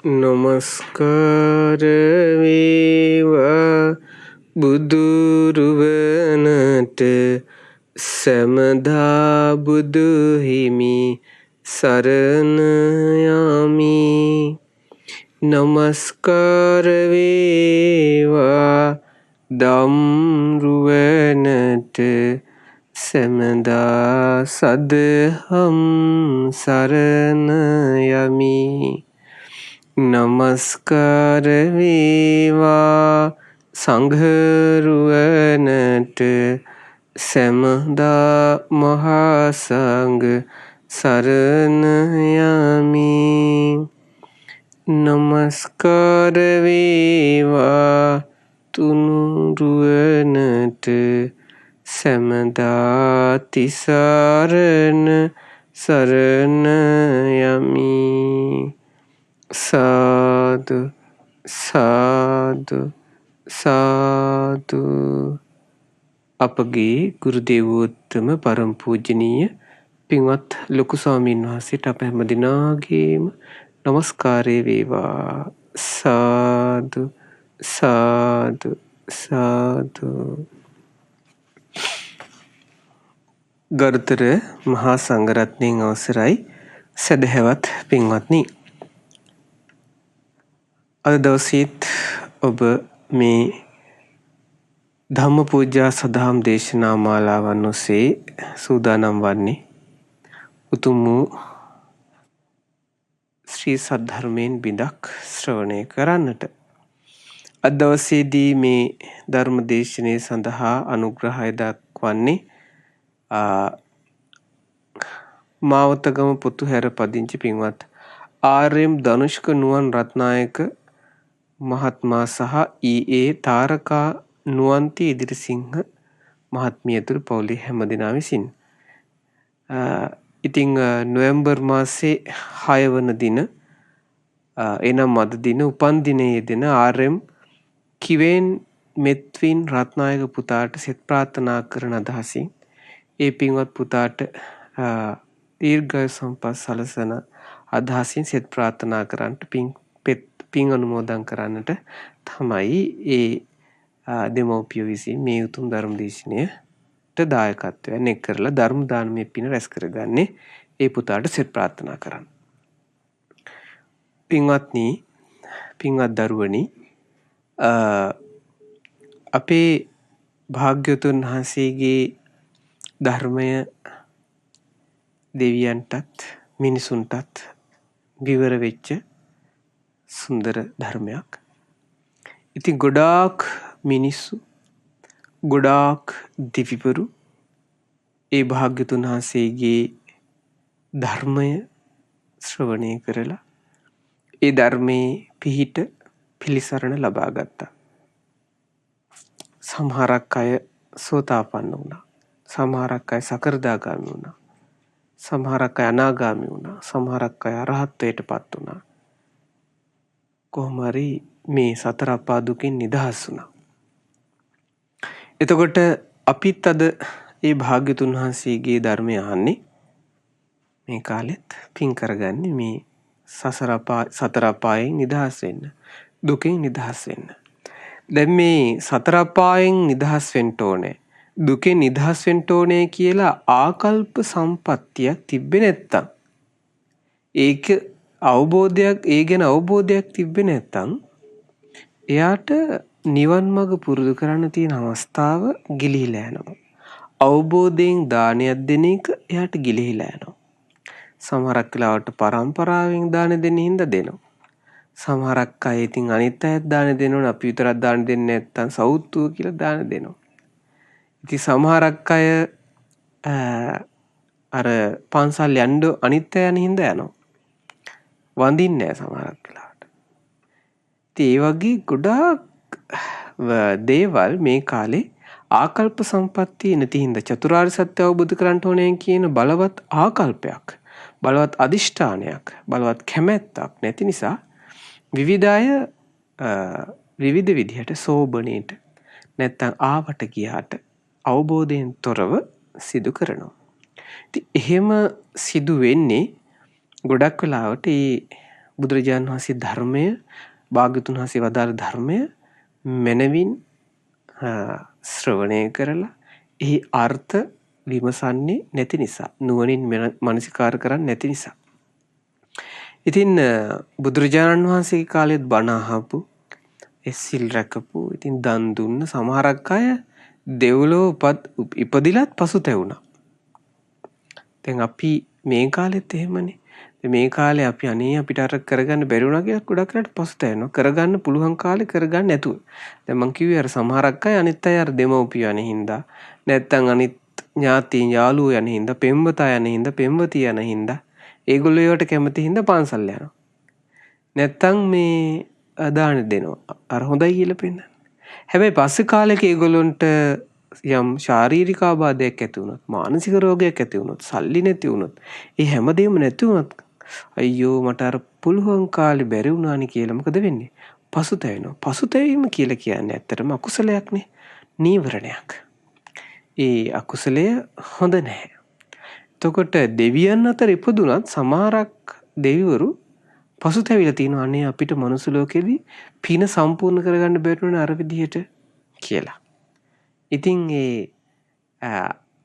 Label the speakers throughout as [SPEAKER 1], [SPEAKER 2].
[SPEAKER 1] නමස්කාර වේවා බුදුරුවනට සැමදා බුදු හිමි සරණ යමි. නමස්කාර වේවා ධම්රුවනට සැමදා සදහම් සරණ යමි. නමස්කාර වේවා සංඝරුවනට සැමදා මහා සංඝ සරණ යමි. නමස්කාර වේවා තුනුරුවනට සැමදා තිසරණ සරණ යමි. සාදු සාදු සාදු. අපගේ ගුරු දේවෝත්තම පරම පූජනීය පින්වත් ලොකු ස්වාමීන් වහන්සේට අප හැම දිනාගේම නමස්කාරය වේවා. සාදු සාදු සාදු. ගරුතර මහා සංඝරත්නයන් අවසරයි සදහැවත් පින්වත්නි. අද දවසේත් ඔබ මේ ධම්ම පූජා සදහම් දේශනා මාලාවන් ඔස්සේ සූදානම් වන්නේ උතුම් වූ ශ්‍රී සද්ධර්මයෙන් බිඳක් ශ්‍රවණය කරන්නට. අද දවසේදී මේ ධර්ම දේශනය සඳහා අනුග්‍රහය දක්වන්නේ මාවතගම පුතුහැර පදිංචි පින්වත් ආර්.එම්. ධනුෂ්ක නුවන් රත්නායක මහත්මයා සහ ඊ.ඒ. තාරකා නුවන්ති ඉදිරිසිංහ මහත්මිය ඇතුළු පවුලේ හැම දෙනා විසින් ඉතින් නොවැම්බර් මාසේ 6 වන දින එනම් අද දින උපන් දිනයේ දෙන ආර්.එම්. කිවෙන් මෙත්වින් රත්නායක පුතාට සෙත් ප්‍රාර්ථනා කරන අදහසින් ඒ පින්වත් පුතාට දීර්ඝායු සම්පත් සලසන අදහසින් සෙත් ප්‍රාර්ථනා කරන්නට පින් අනුමෝදන් කරන්නට තමයි ඒ දෙමව්පියෝ විසින් මේ උතුම් ධර්ම දේශනයට දායකත්වයෙන් එක් කරලා ධර්ම දානමය පින රැස් කරගන්නේ ඒ පුතාට සෙත් ප්‍රාර්ථනා කරන්න. පින්වත්නි, පින්වත් දරුවනි, අපේ භාග්‍යවතුන් වහන්සේගේ ධර්මය දෙවියන්ටත් මිනිසුන්ටත් විවර වෙච්ච සුන්දර ධර්මයක්. ඉතින් ගොඩාක් මිනිස්සු, ගොඩාක් දිවිවරු ඒ භාග්‍යවතුන් වහන්සේගේ ධර්මය ශ්‍රවණය කරලා ඒ ධර්මයේ පිහිට පිළිසරණ ලබා ගත්තා. සමහරක් අය සෝතාපන්න වුණා. සමහරක් අය සකෘදාගාමී වුණා. සමහරක් අය අනාගාමී වුණා. සමහරක් අය අරහත්ත්වයටපත් වුණා. කොහොම හරි මේ සතර අපා දුකින් නිදහස් වුණා. එතකොට අපිත් අද ඒ භාග්‍යතුන් වහන්සේගේ ධර්මය අහන්නේ මේ කාලෙත් පින් කරගන්නේ මේ සතර අපායෙන් නිදහස් වෙන්න, දුකෙන් නිදහස් වෙන්න. දැන් මේ සතර අපායෙන් නිදහස් වෙන්න ඕනේ, දුකෙන් නිදහස් වෙන්න ඕනේ කියලා ආකල්ප සම්පත්තියක් තිබ්බේ නැත්තම්, ඒක අවබෝධයක්, ඒ ගැන අවබෝධයක් තිබ්බේ නැත්තම් එයාට නිවන් මඟ පුරුදු කරන්න තියෙන අවස්ථාව ගිලිහිලා යනවා. අවබෝධයෙන් දානයක් දෙන එක එයාට ගිලිහිලා යනවා. සමහරක් වෙලාවට පරම්පරාවෙන් දාන දෙන්න හින්දා දෙනවා. සමහරක් අය ඉතින් අනිත් අයත් දාන දෙනවනේ, අපි විතරක් දාන දෙන්නේ නැත්තම් සෞතුව කියලා දාන දෙනවා. ඉතින් සමහරක් අය අර පන්සල් යන්න අනිත් අය යන හින්දා යනවා. වඳින්නේ නැහැ සමහරක් වෙලාවට. ඉතින් ඒ වගේ ගොඩාක් දේවල් මේ කාලේ ආකල්ප සම්පත්තිය නැති හින්දා, චතුරාර්ය සත්‍ය අවබෝධ කරගන්න ඕනේ කියන බලවත් ආකල්පයක්, බලවත් අදිෂ්ඨානයක්, බලවත් කැමැත්තක් නැති නිසා විවිධ අය විවිධ විදිහට සෝබනේට නැත්තම් ආවට ගියාට අවබෝධයෙන් තොරව සිදු කරනවා. ඉතින් එහෙම සිදු වෙන්නේ ගොඩක් වෙලාවට බුදුරජාණන් වහන්සේ ධර්මය, භාග්‍යවතුන් වහන්සේ වදාළ ධර්මය මනවින් ශ්‍රවණය කරලා එහි අර්ථ විමසන්නේ නැති නිසා, නුවණින් මනසිකාර කරන්නේ නැති නිසා. ඉතින් බුදුරජාණන් වහන්සේගේ කාලෙත් බණ අහපු, සිල් රැකපු, ඉතින් දන් දුන්න සමහරක් අය දෙව්ලොව ඉපදිලත් පසුතැවුණා. දැන් අපි මේ කාලෙත් එහෙමනේ. මේ කාලේ අපි අනේ අපිට අර කරගන්න බැරි වුණා කියලා ගොඩක් වෙලාවට පසුතැවෙනවා. කරගන්න පුළුවන් කාලේ කරගන්න නැතුව. දැන් මං කිව්වේ අර සමහරක් අය අනිත් අය අර දෙමව්පියෝ යන හින්දා, නැත්තම් අනිත් ඥාතීන් යාළුවෝ යන හින්දා, පෙම්වතා යන හින්දා, පෙම්වතිය යන හින්දා, ඒගොල්ලෝ ඒවට කැමති හින්දා පන්සල් යනවා. නැත්තම් මේ දාන දෙනවා. අර හොඳයි කියලා පෙන්නන්න. හැබැයි පස්සේ කාලෙක ඒගොල්ලොන්ට යම් ශාරීරික ආබාධයක් ඇති වුණොත්, මානසික රෝගයක් ඇති වුණොත්, සල්ලි නැති වුණොත්, ඒ හැමදේම නැති වුණොත් අයියෝ මට අර පුළුවන් කාලේ බැරි වුණානි කියලා මොකද වෙන්නේ? පසුතැවෙනවා. පසුතැවීම කියලා කියන්නේ ඇත්තටම අකුසලයක්නේ. නීවරණයක්. ඒ අකුසලය හොඳ නැහැ. එතකොට දෙවියන් අතර ඉපදුනත් සමහරක් දෙවිවරු පසුතැවිලා තියෙනවා. අනේ අපිට මනුස්ස ලෝකෙදී පින සම්පූර්ණ කරගන්න බැරිුණා අර විදිහට කියලා. ඉතින් ඒ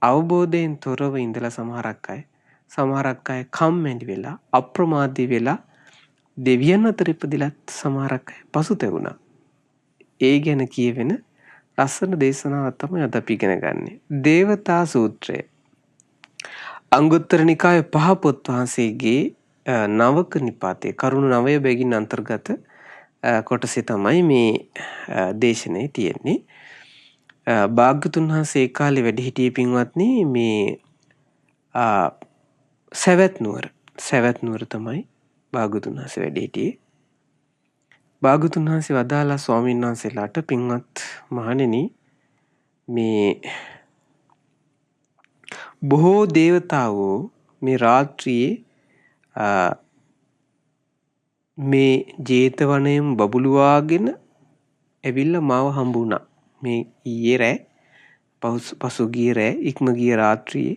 [SPEAKER 1] අවබෝධයෙන් තොරව ඉඳලා සමහරක් අය කම්මැලි වෙලා, අප්‍රමාදී වෙලා දෙවියන් අතර ඉපදිලත් සමහරක් අය පසුතැවුණා. ඒ ගැන කියවෙන ලස්සන දේශනාවක් තමයි අද අපි ඉගෙන ගන්නේ. දේවතා සූත්‍රය. අංගුත්තර නිකායේ පහ පොත් වහන්සේගේ නවක නිපාතේ කරුණු 9 බැගින් අන්තර්ගත කොටසේ තමයි මේ දේශනේ තියෙන්නේ. භාග්‍යතුන් වහන්සේ ඒ කාලේ වැඩ හිටියේ පින්වත්නි මේ සවැත් නුවර තමයි භාග්‍යතුන් වහන්සේ වැඩ හිටියේ. භාග්‍යතුන් වහන්සේ වදාලා ස්වාමීන් වහන්සේලාට පින්වත් මහණෙනි මේ බොහෝ දේවතාවෝ මේ රාත්‍රියේ මේ ජේතවනයෙන් බබළුවාගෙන ඇවිල්ලා මාව හම්බුණා. මේ ඊයේ රෑ පසුගිය රෑ ඉක්ම ගිය රාත්‍රියේ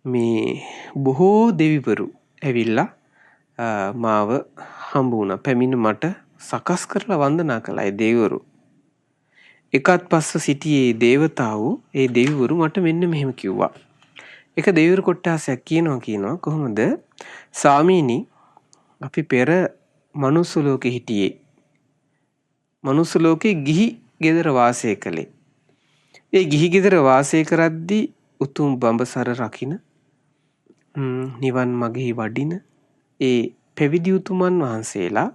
[SPEAKER 1] මේ බොහෝ දෙවිවරු ඇවිල්ලා මාව හම්බ වුණා. පැමිණ මට සකස් කරලා වන්දනා කළා ඒ දෙවිවරු. එකත් පස්ස සිටියේ දේවතාවෝ ඒ දෙවිවරු මට මෙන්න මෙහෙම කිව්වා. එක දෙවිවරු කොට්ටාසයක් කියනවා කොහොමද? ස්වාමීනි අපි පෙර මනුස්ස ලෝකෙ හිටියේ. මනුස්ස ලෝකේ ගිහි ගෙදර වාසය කළේ. ඒ ගිහි ගෙදර වාසය කරද්දී උතුම් බඹසර රකින්න නිවන් මගෙහි වඩින ඒ පැවිදි උතුමන් වහන්සේලා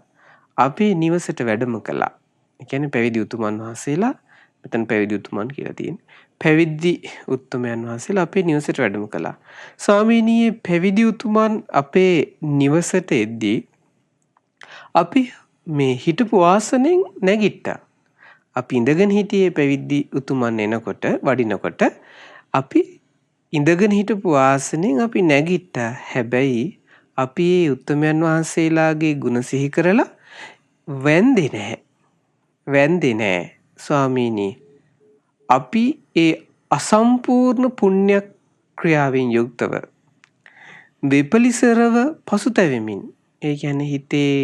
[SPEAKER 1] අපේ නිවසට වැඩම කළා. ඒ කියන්නේ පැවිදි උතුමන් වහන්සේලා, මෙතන පැවිදි උතුමන් කියලා තියෙන්නේ. පැවිදි උතුමයන් වහන්සේලා අපේ නිවසට වැඩම කළා. ස්වාමීනි පැවිදි උතුමන් අපේ නිවසට එද්දී අපි මේ හිටපු ආසනෙන් නැගිට්ටා. අපි ඉඳගෙන හිටියේ පැවිදි උතුමන් එනකොට වඩිනකොට අපි ඉඳගෙන හිටපු ආසනෙන් අපි නැගිට්ටා. හැබැයි අපි මේ උත්තමයන් වහන්සේලාගේ ගුණ සිහි කරලා වැන්දේ නැහැ. ස්වාමීනි අපි ඒ අසම්පූර්ණ පුණ්‍ය ක්‍රියාවෙන් යුක්තව විපලිසරව පසුතැවෙමින්, ඒ කියන්නේ හිතේ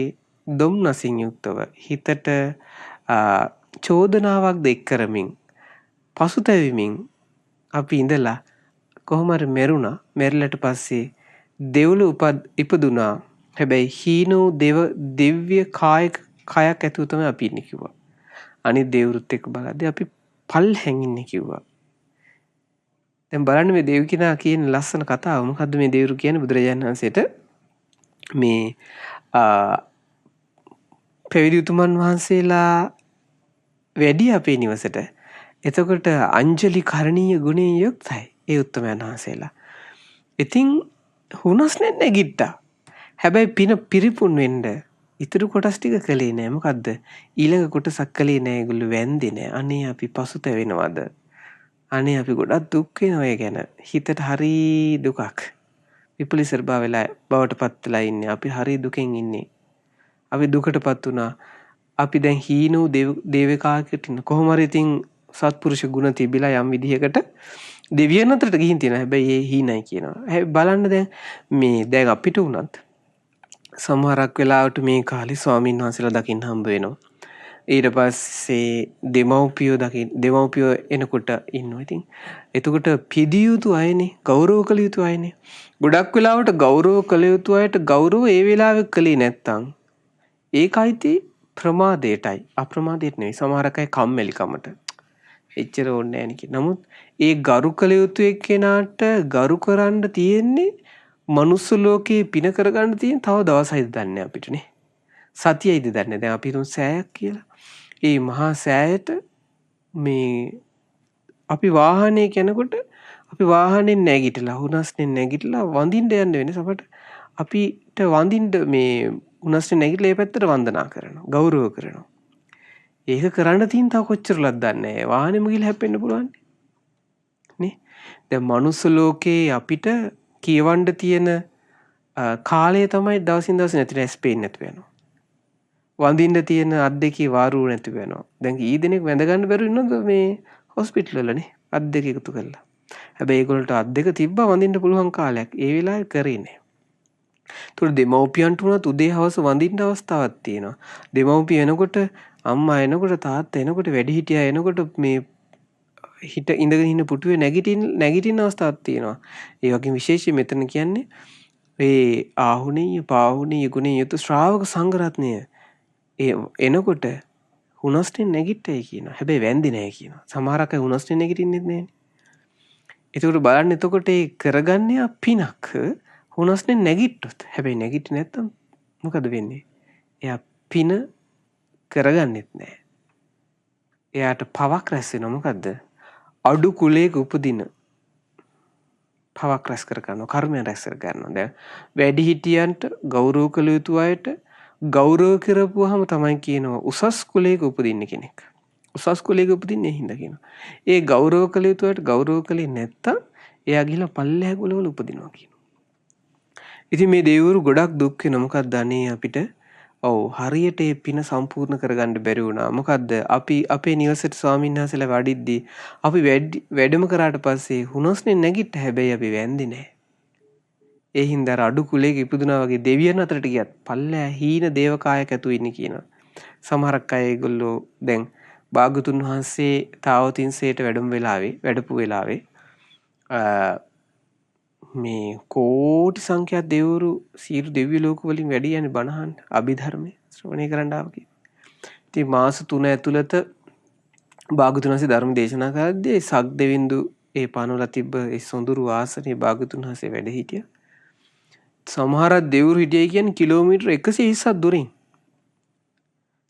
[SPEAKER 1] දුම්නසින් යුක්තව, හිතට චෝදනාවක් දෙක් කරමින් පසුතැවෙමින් අපි ඉඳලා කොහොම හරි මෙරුණා. මෙරළට පස්සේ දෙව්ලොව ඉපදුනා. හැබැයි හීන වූ දිව්‍ය කයක් ඇතුව තමයි අපි ඉන්නේ කිව්වා. අනිත් දෙව්රුත් එක්ක බලද්දී අපි පල්හැන් ඉන්නේ කිව්වා. දැන් බලන්න මේ දෙව් කිනා කියන ලස්සන කතාව. මොකද්ද මේ දෙව්රු කියන්නේ? බුදුරජාණන් වහන්සේට මේ පැවිදි උතුමන් වහන්සේලා වැඩි අපේ නිවසට. එතකොට අංජලි කරණීය ගුණයෙන් යුක්තයි ඒ උත්තමයන් වහන්සේලා. ඉතින් හුනස් නැගිට්ටා. හැබැයි පින පිරිපුන් වෙන්න ඉතුරු කොටස් ටික කළේ නෑ. මොකද්ද? ඊළඟ කොටසක් කළේ නෑ. ඒගොල්ලෝ වැන්දේ නෑ. අනේ අපි පසුතැවෙනවද? අනේ අපි ගොඩක් දුක් වෙනවා. ඒ ගැන හිතට හරි දුකක්. විපලිසර බවට පත් වෙලා ඉන්නේ. අපි හරි දුකෙන් ඉන්නේ. අපි දුකටපත් වුණා. අපි දැන් හීන වූ දේවකාවකට ඉන්න. කොහොම හරි ඉතින් සත්පුරුෂ ගුණ තිබිලා යම් විදිහකට දෙවියන් අතරට ගිහින් තියෙනවා. හැබැයි ඒ හීනයි කියනවා. බලන්න දැන් අපිට උනත් සමහරක් වෙලාවට මේ කාලේ ස්වාමීන් වහන්සේලා දකින්න හම්බ වෙනවා. ඊට පස්සේ දෙමව්පියෝ එනකොට ඉන්නවා. ඉතින් එතකොට පිදිය යුතු අයනේ, ගෞරව කළ යුතු අයනේ. ගොඩක් වෙලාවට ගෞරව කළ යුතු අයට ගෞරව ඒ වෙලාවෙ කළේ නැත්තම් ඒකයිති ප්‍රමාදයටයි, අප්‍රමාදයට නෙවෙයි. සමහරක් අය කම්මැලිකමට එච්චර ඕනේ නැහැ නේ. නමුත් ඒ ගරු කළ යුතු එක්කෙනාට ගරු කරන්න තියෙන්නේ මනුස්ස ලෝකේ පින කරගන්න තියෙන තව දවසයිද දන්නේ අපිටනේ. සතියයිද දන්නේ. දැන් අපි හිතමු සෑයක් කියලා. ඒ මහා සෑයට මේ අපි වාහනේ යනකොට අපි වාහනේ නැගිටලා හුනස්නේ නැගිටලා වඳින්න යන්න වෙන්නේ. සමහරට අපිට වඳින්න මේ හුනස්නේ නැගිටලා ඒ පැත්තට වන්දනා කරනවා, ගෞරව කරනවා. ඒක කරන්න තියෙන තව කොච්චරලත් දන්නේ නැහැ. වාහනේම ගිහලා හැප්පෙන්න පුළුවන් නේ. දැන් මනුස්ස ලෝකේ අපිට කියවන්න තියෙන කාලය තමයි දවසින් දවස නැති රැස් පේන්නේ නැතු වෙනවා. වඳින්න තියෙන අත් දෙකේ වාරුව නැති වෙනවා. දැන් ඊ දිනෙක වැඳ ගන්න බැරි වෙනවද මේ හොස්පිටල් වලනේ අත් දෙක එකතු කරලා. හැබැයි ඒගොල්ලන්ට අත් දෙක තිබ්බා වඳින්න පුළුවන් කාලයක්. ඒ වෙලාවේ කරේ නෑ. ඒතකොට දෙමව්පියන්ට උනත් උදේ හවස වඳින්න අවස්ථාවක් තියෙනවා. දෙමව්පිය එනකොට, අම්මා එනකොට, තාත්තා එනකොට, වැඩිහිටියා එනකොට මේ ඉඳගෙන ඉන්න පුටුවේ නැගිටින්න අවස්ථාවක් තියෙනවා. ඒ වගේ විශේෂයෙන් මෙතන කියන්නේ ඒ ආහුණීය පාහුණීය ගුණේ යුතු ශ්‍රාවක සංඝරත්නය එනකොට හුනස්නේ නැගිට්ටයි කියනවා. හැබැයි වැන්දි නැහැ කියනවා. සමහරක් අය හුනස්නේ නැගිටින්නෙත් නැහැනේ. ඒකට බලන්න, එතකොට ඒ කරගන්නේ පිනක් හුනස්නේ නැගිට්ටොත්. හැබැයි නැගිට්ටේ නැත්තම් මොකද වෙන්නේ? එයා පින කරගන්නෙත් නැහැ. එයාට පවක් රැස් වෙනවා. මොකද්ද? අඩු කුලයක උපදින පවක් රැස් කර ගන්නවා, කර්මයන් රැස් කර ගන්නවා. දැන් වැඩිහිටියන්ට ගෞරව කළ යුතු අයට ගෞරව කරපුවාම තමයි කියනවා උසස් කුලයක උපදින්න කෙනෙක්. උසස් කුලයක උපදින්නේ හින්දා කියනවා. ඒ ගෞරව කළ යුතු අයට ගෞරව කළේ නැත්තම් එයා ගිහලා පල්ලෙහා කුලවල උපදිනවා කියනවා. ඉතින් මේ දෙවිවරු ගොඩක් දුක් වෙන. මොකක්ද අනේ අපිට හරියට ඒ පින සම්පූර්ණ කරගන්න බැරි වුණා. මොකද්ද? අපි අපේ නිවසේට ස්වාමීන් වහන්සේලා වඩිද්දී අපි වැඩම කරාට පස්සේ හුනස්නේ නැගිට්ට. හැබැයි අපි වැන්දේ නැහැ. ඒ හින්දා අඩු කුලයක ඉපදුනා වගේ දෙවියන් අතරට ගියත් පල්ලෑ හීන දේවකායක් ඇතු ඉන්නේ කියනවා. සමහරක් අය ඒගොල්ලෝ දැන් භාග්‍යතුන් වහන්සේ තාවතින්සේට වැඩපු වෙලාවේ මේ කෝටි සංඛ්‍යාත දෙවිවරු සියලු දිව්‍ය ලෝක වලින් වැඩි යන්නේ බණහන් අභිධර්මයේ ශ්‍රවණය කරන්න ආව කියලා. ඉතින් මාස 3 ඇතුළත භාග්‍යතුන් වහන්සේ ධර්ම දේශනා කරද්දී සක් දෙවිඳු ඒ පනවලා තිබ්බ ඒ සොඳුරු ආසනේ භාග්‍යතුන් වහන්සේ වැඩ හිටියා. සමහරක් දෙවිවරු හිටියයි කියන්නේ කිලෝමීටර් 120ක් දුරින්.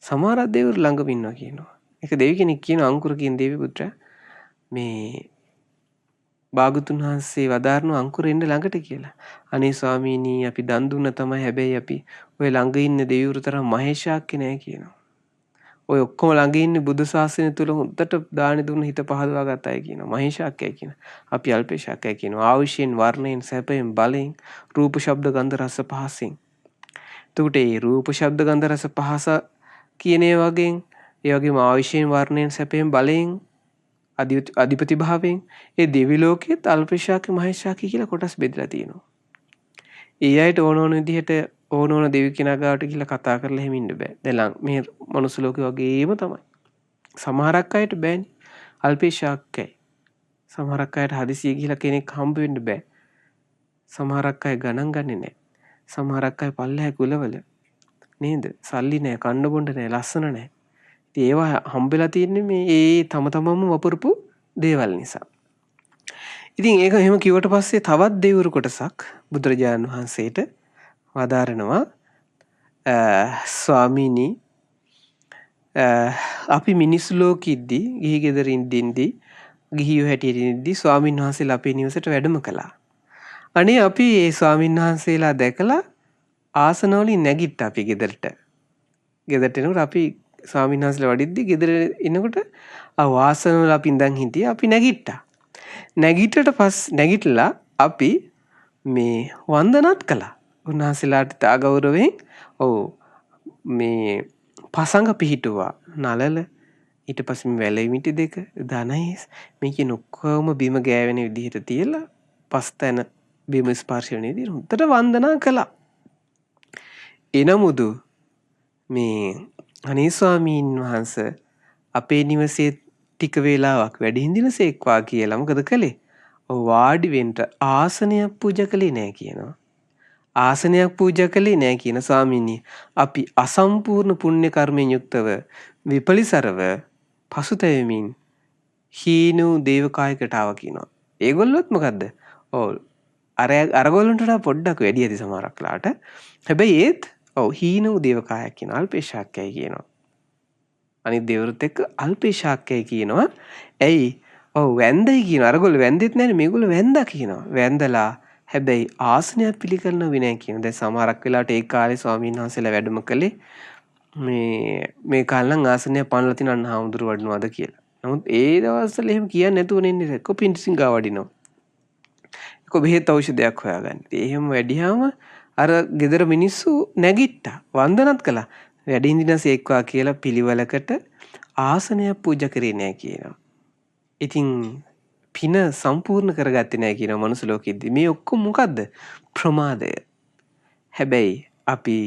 [SPEAKER 1] සමහරක් දෙවිවරු ළඟම ඉන්නවා කියනවා. එක දෙවි කෙනෙක් කියන අංකුර කියන දෙවි පුත්‍රයා මේ භාග්‍යතුන් වහන්සේ වදාරන අංකුර එන්න ළඟට කියලා. අනේ ස්වාමීනි අපි දන් දුන්න තමයි, හැබැයි අපි ඔය ළඟ ඉන්න දෙවිවරු තරම් මහේශාක්‍ය නෑ කියනවා. ඔය ඔක්කොම ළඟ ඉන්නේ බුදු සාසනය තුල හොඳට දානි දුන්න හිත පහදවා ගත අය කියනවා. මහේශාක්‍යයි කියනවා. අපි අල්පේශාක්‍යයි කියනවා. ආයුෂයෙන්, වර්ණයෙන්, සැපයෙන්, බලයෙන්, රූප, ශබ්ද, ගන්ධ, රස, පහසෙන්. එතකොට මේ රූප, ශබ්ද, ගන්ධ, රස, පහස කියන ඒ වගේම ආයුෂයෙන්, වර්ණයෙන්, සැපයෙන්, බලයෙන්, අධිපති භාවයෙන් ඒ දෙවි ලෝකෙත් අල්පේශාක්‍ය, මහේශාක්‍ය කියලා කොටස් බෙදලා තියෙනවා. ඒ අයට ඕන විදිහට ඕන දෙවි කෙනා ගාවට ගිහලා කතා කරලා එහෙම ඉන්න බෑ. දැන් මේ මනුස්ස ලෝකේ වගේම තමයි. සමහරක් අයට බෑනේ. අල්පේශාක්‍යයි. සමහරක් අයට හදිසියෙ ගිහලා කෙනෙක් හම්බ වෙන්න බෑ. සමහරක් අය ගණන් ගන්නේ නැහැ. සමහරක් අය පල්ලෙහා කුලවල නේද? සල්ලි නැහැ, කන්න බොන්න නැහැ, ලස්සන නැහැ. ඉතින් ඒවා හම්බෙලා තියෙන්නේ මේ තම තමම වපුරපු දේවල් නිසා. ඉතින් ඒක එහෙම කිව්වට පස්සේ තවත් දෙවිවරු කොටසක් බුදුරජාණන් වහන්සේට වදාරනවා, ස්වාමීනි අපි මිනිස් ලෝකෙද්දී ගිහි ගෙදරින් දින්දී ගිහියෝ හැටියට ඉඳි ස්වාමීන් වහන්සේලා අපේ නිවසට වැඩම කළා. අනේ අපි ඒ ස්වාමීන් වහන්සේලා දැකලා ආසනවලින් නැගිට්ටා අපි ගෙදරට. ගෙදරට එනකොට අපි ස්වාමීන් වහන්සේලා වඩිද්දී ගෙදර එනකොට ආසනවල අපි ඉඳන් හිටියේ. අපි නැගිට්ටා. නැගිටලා අපි මේ වන්දනත් කළා. උන්වහන්සේලාට අගෞරවයෙන් මේ පසඟ පිහිටුවා. නලල ඊට පස්සේ වැලෙමිටි දෙක ධනයිස් මේකේ ඔක්කොම බිම ගෑවෙන විදිහට තියලා පස්තැන බිම ස්පර්ශ වෙන විදිහට හොඳට වන්දනා කළා. එනමුදු මේ අනේ ස්වාමීන් වහන්සේ අපේ නිවසේ ටික වේලාවක් වැඩ හිඳිනසේක්වා කියලා මොකද කළේ? ඔව් වාඩි වෙන්න ආසනයක් පූජා කළේ නැහැ කියනවා. ආසනයක් පූජා කළේ නැහැ කියන ස්වාමීනි අපි අසම්පූර්ණ පුණ්‍ය කර්මයෙන් යුක්තව විපලිසරව පසුතැවෙමින් හීන වූ දේවකායකට ආවා කියනවා. ඒගොල්ලොත් මොකද්ද? ඔව් අරගොල්ලන්ට වඩා පොඩ්ඩක් වැඩි ඇති සමහරක් වෙලාවට. හැබැයි ඒත් ඔව් හීන වූ දේවකායක් කියන අල්පේශාක්‍යයි කියනවා. අනිත් දෙවරුත් එක්ක අල්පේශාක්‍යයි කියනවා. ඇයි? ඔව් වැන්දයි කියනවා. අරගොල්ලෝ වැන්දෙත් නැහැ මේගොල්ලෝ වැන්දා කියනවා. වැන්දලා හැබැයි ආසනයක් පිළිකරනව විනය කියන. දැන් සමහරක් වෙලාවට ඒ කාලේ ස්වාමීන් වහන්සේලා වැඩම කළේ මේ කාලේ නම් ආසනයක් පනලා තින අන්න හාමුදුරු වඩනවාද කියලා. නමුත් ඒ දවස්වල එහෙම කියන්නේ නැතුව නෙන්නේ කොපින්සිං ගා වඩිනවා. බෙහෙත් ඖෂධයක් හොයාගන්න. එහෙම වැඩියාම අර ගෙදර මිනිස්සු නැගිට්ටා. වන්දනත් කළා. වැඩ හිඳිනසේක්වා කියලා පිළිවෙලකට ආසනයක් පූජා කරේ නැහැ කියනවා. ඉතින් පින සම්පූර්ණ කරගත්තේ නැහැ කියනවා මනුස්ස ලෝකෙද්දි. මේ ඔක්කොම මොකද්ද? ප්‍රමාදය. හැබැයි අපි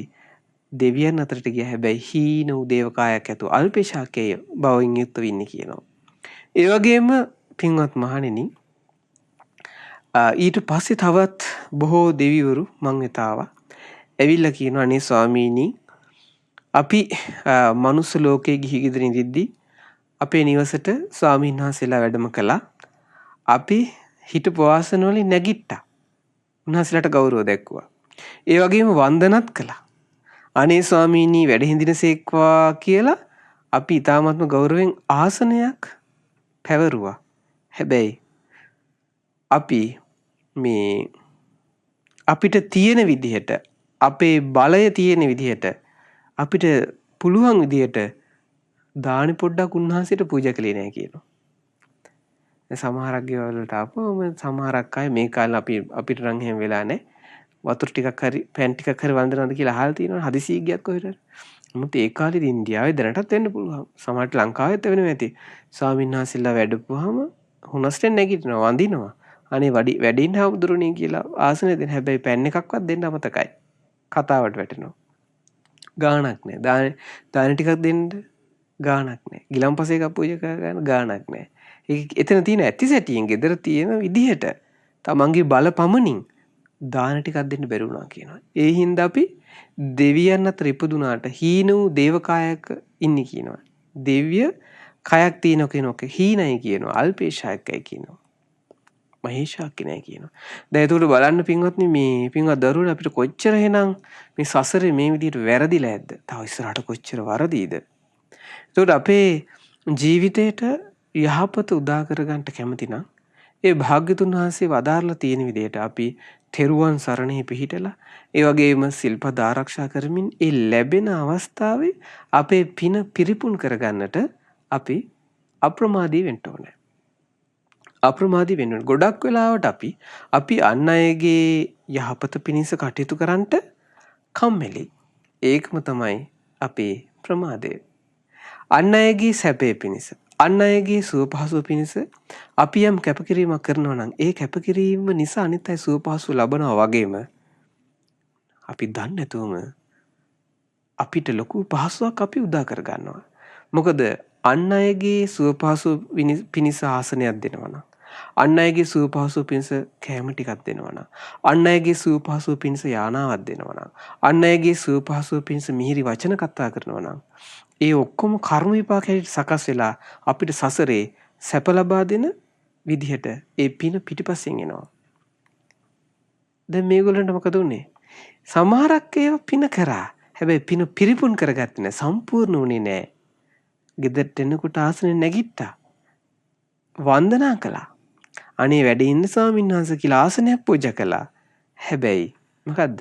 [SPEAKER 1] දෙවියන් අතරට ගියා. හැබැයි හීන උදේවකායක් ඇතුව අල්පේශාක්‍යය බවින් යුක්ත වෙන්නේ කියනවා. ඒ වගේම පින්වත් මහණෙනි ඊට පස්සේ තවත් බොහෝ දෙවිවරු මං වෙත ආවා. ඇවිල්ලා කියනවා අනේ ස්වාමීනි අපි මනුස්ස ලෝකයේ ගිහි ගෙදර ඉඳිද්දී අපේ නිවසට ස්වාමීන් වහන්සේලා වැඩම කළා. අපි හිටපු ආසන වලින් නැගිට්ටා. උන්වහන්සේලාට ගෞරව දැක්වුවා. ඒ වගේම වන්දනත් කළා. අනේ ස්වාමීනි වැඩ හිඳිනසේක්වා කියලා අපි ඊ타ත්ම ගෞරවයෙන් ආසනයක් පැවරුවා. හැබැයි අපි මේ අපිට තියෙන විදිහට අපේ බලය තියෙන විදිහට අපිට පුළුවන් විදිහට දානි පොඩ්ඩක් උන්වහන්සේට පූජා කළේ නැහැ කියනවා. සමහරක් ගෙවල් වලට ආපුවම සමහරක් අය මේ කාලේ අපිට නම් එහෙම වෙලා නැහැ. වතුර ටිකක් හරි පැන් ටිකක් හරි වන්දනවද කියලා අහලා තියෙනවා. හදිසියෙ ගියක් කොහෙට. නමුත් ඒ කාලේ ඉන්දියාවේ දැනටත් වෙන්න පුළුවන්. සමහරට ලංකාවෙත් වෙනවා ඇති. ස්වාමීන් වහන්සේලා වැඩපුවාම හුනස්ටෙන් නැගිටිනවා වඳිනවා. අනේ වැඩින්න හාමුදුරනේ කියලා ආසනෙ දෙන්න. හැබැයි පැන් එකක්වත් දෙන්න අමතකයි. කතාවට වැටෙනවා. ගාණක් නැහැ. දාන ටිකක් දෙන්න ගාණක් නැහැ. ගිලම්පස එකක් පූජා කරගන්න ගාණක් නැහැ. ඒක එතන තියෙන ඇති සැටියෙන් ගෙදර තියෙන විදිහට තමන්ගේ බල පමණින් දාන ටිකක් දෙන්න බැරි වුණා කියනවා. ඒ හින්දා අපි දෙවියන් අතර ඉපදුනාට හීන වූ දේවකායක ඉන්නේ කියනවා. දිව්‍ය කයක් තියෙන කෙනෙක් හීනයි කියනවා. අල්පේශායකයි කියනවා. මහේශාක්‍ය නෑ කියනවා. දැන් ඒකට බලන්න පින්වත්නි මේ පින්වත් දරුවෝ අපිට කොච්චර එහෙනම් මේ සසරේ මේ විදිහට වැරදිලා ඇද්ද? තව ඉස්සරහට කොච්චර වරදීද? ඒකට අපේ ජීවිතේට යහපත උදා කරගන්න කැමති නම් ඒ භාග්‍යතුන් වහන්සේ වදාarලා තියෙන විදිහට අපි තෙරුවන් සරණේ පිහිටලා ඒ වගේම සිල්පද ආරක්ෂා කරමින් ඒ ලැබෙන අවස්ථාවේ අපේ පින පිරිපුන් කරගන්නට අපි අප්‍රමාදී වෙන්න ඕනේ. අප්‍රමාදී වෙන්න ඕනේ. ගොඩක් වෙලාවට අපි අන් අයගේ යහපත පිණිස කටයුතු කරන්නට කම්මැලි. ඒකම තමයි අපේ ප්‍රමාදය. අන් අයගේ සැපේ පිණිස අන් අයගේ සුව පහසුව පිණිස අපි යම් කැපකිරීමක් කරනවා නම් ඒ කැපකිරීම නිසා අනිත් අය සුව පහසුව ලබනවා වගේම අපි දන්නේ නැතුවම අපිට ලොකු පහසුවක් අපි උදා කර ගන්නවා. මොකද අන් අයගේ සුව පහසුව පිණිස ආසනයක් දෙනවා නම් අන් අයගේ සුව පහසුව පිණිස කෑම ටිකක් දෙනවා නම් අන් අයගේ සුව පහසුව පිණිස යානාවක් දෙනවා නම් අන් අයගේ සුව පහසුව පිණිස මිහිරි වචන කතා කරනවා නම් ඒ ඔක්කොම කර්ම විපාකයට සකස් වෙලා අපිට සසරේ සැප ලබා දෙන විදිහට ඒ පින පිටිපස්සෙන් එනවා. දැන් මේගොල්ලන්ට මොකද උනේ? සමහරක් ඒවා පින කරා. හැබැයි පින පිරිපුන් කරගත්තේ නැහැ. සම්පූර්ණ උනේ නැහැ. ගෙදරට එනකොට ආසනෙ නැගිට්ටා. වන්දනා කළා. අනේ වැඩ ඉන්න ස්වාමීන් වහන්සේ කියලා ආසනයක් පූජා කළා. හැබැයි මොකද්ද?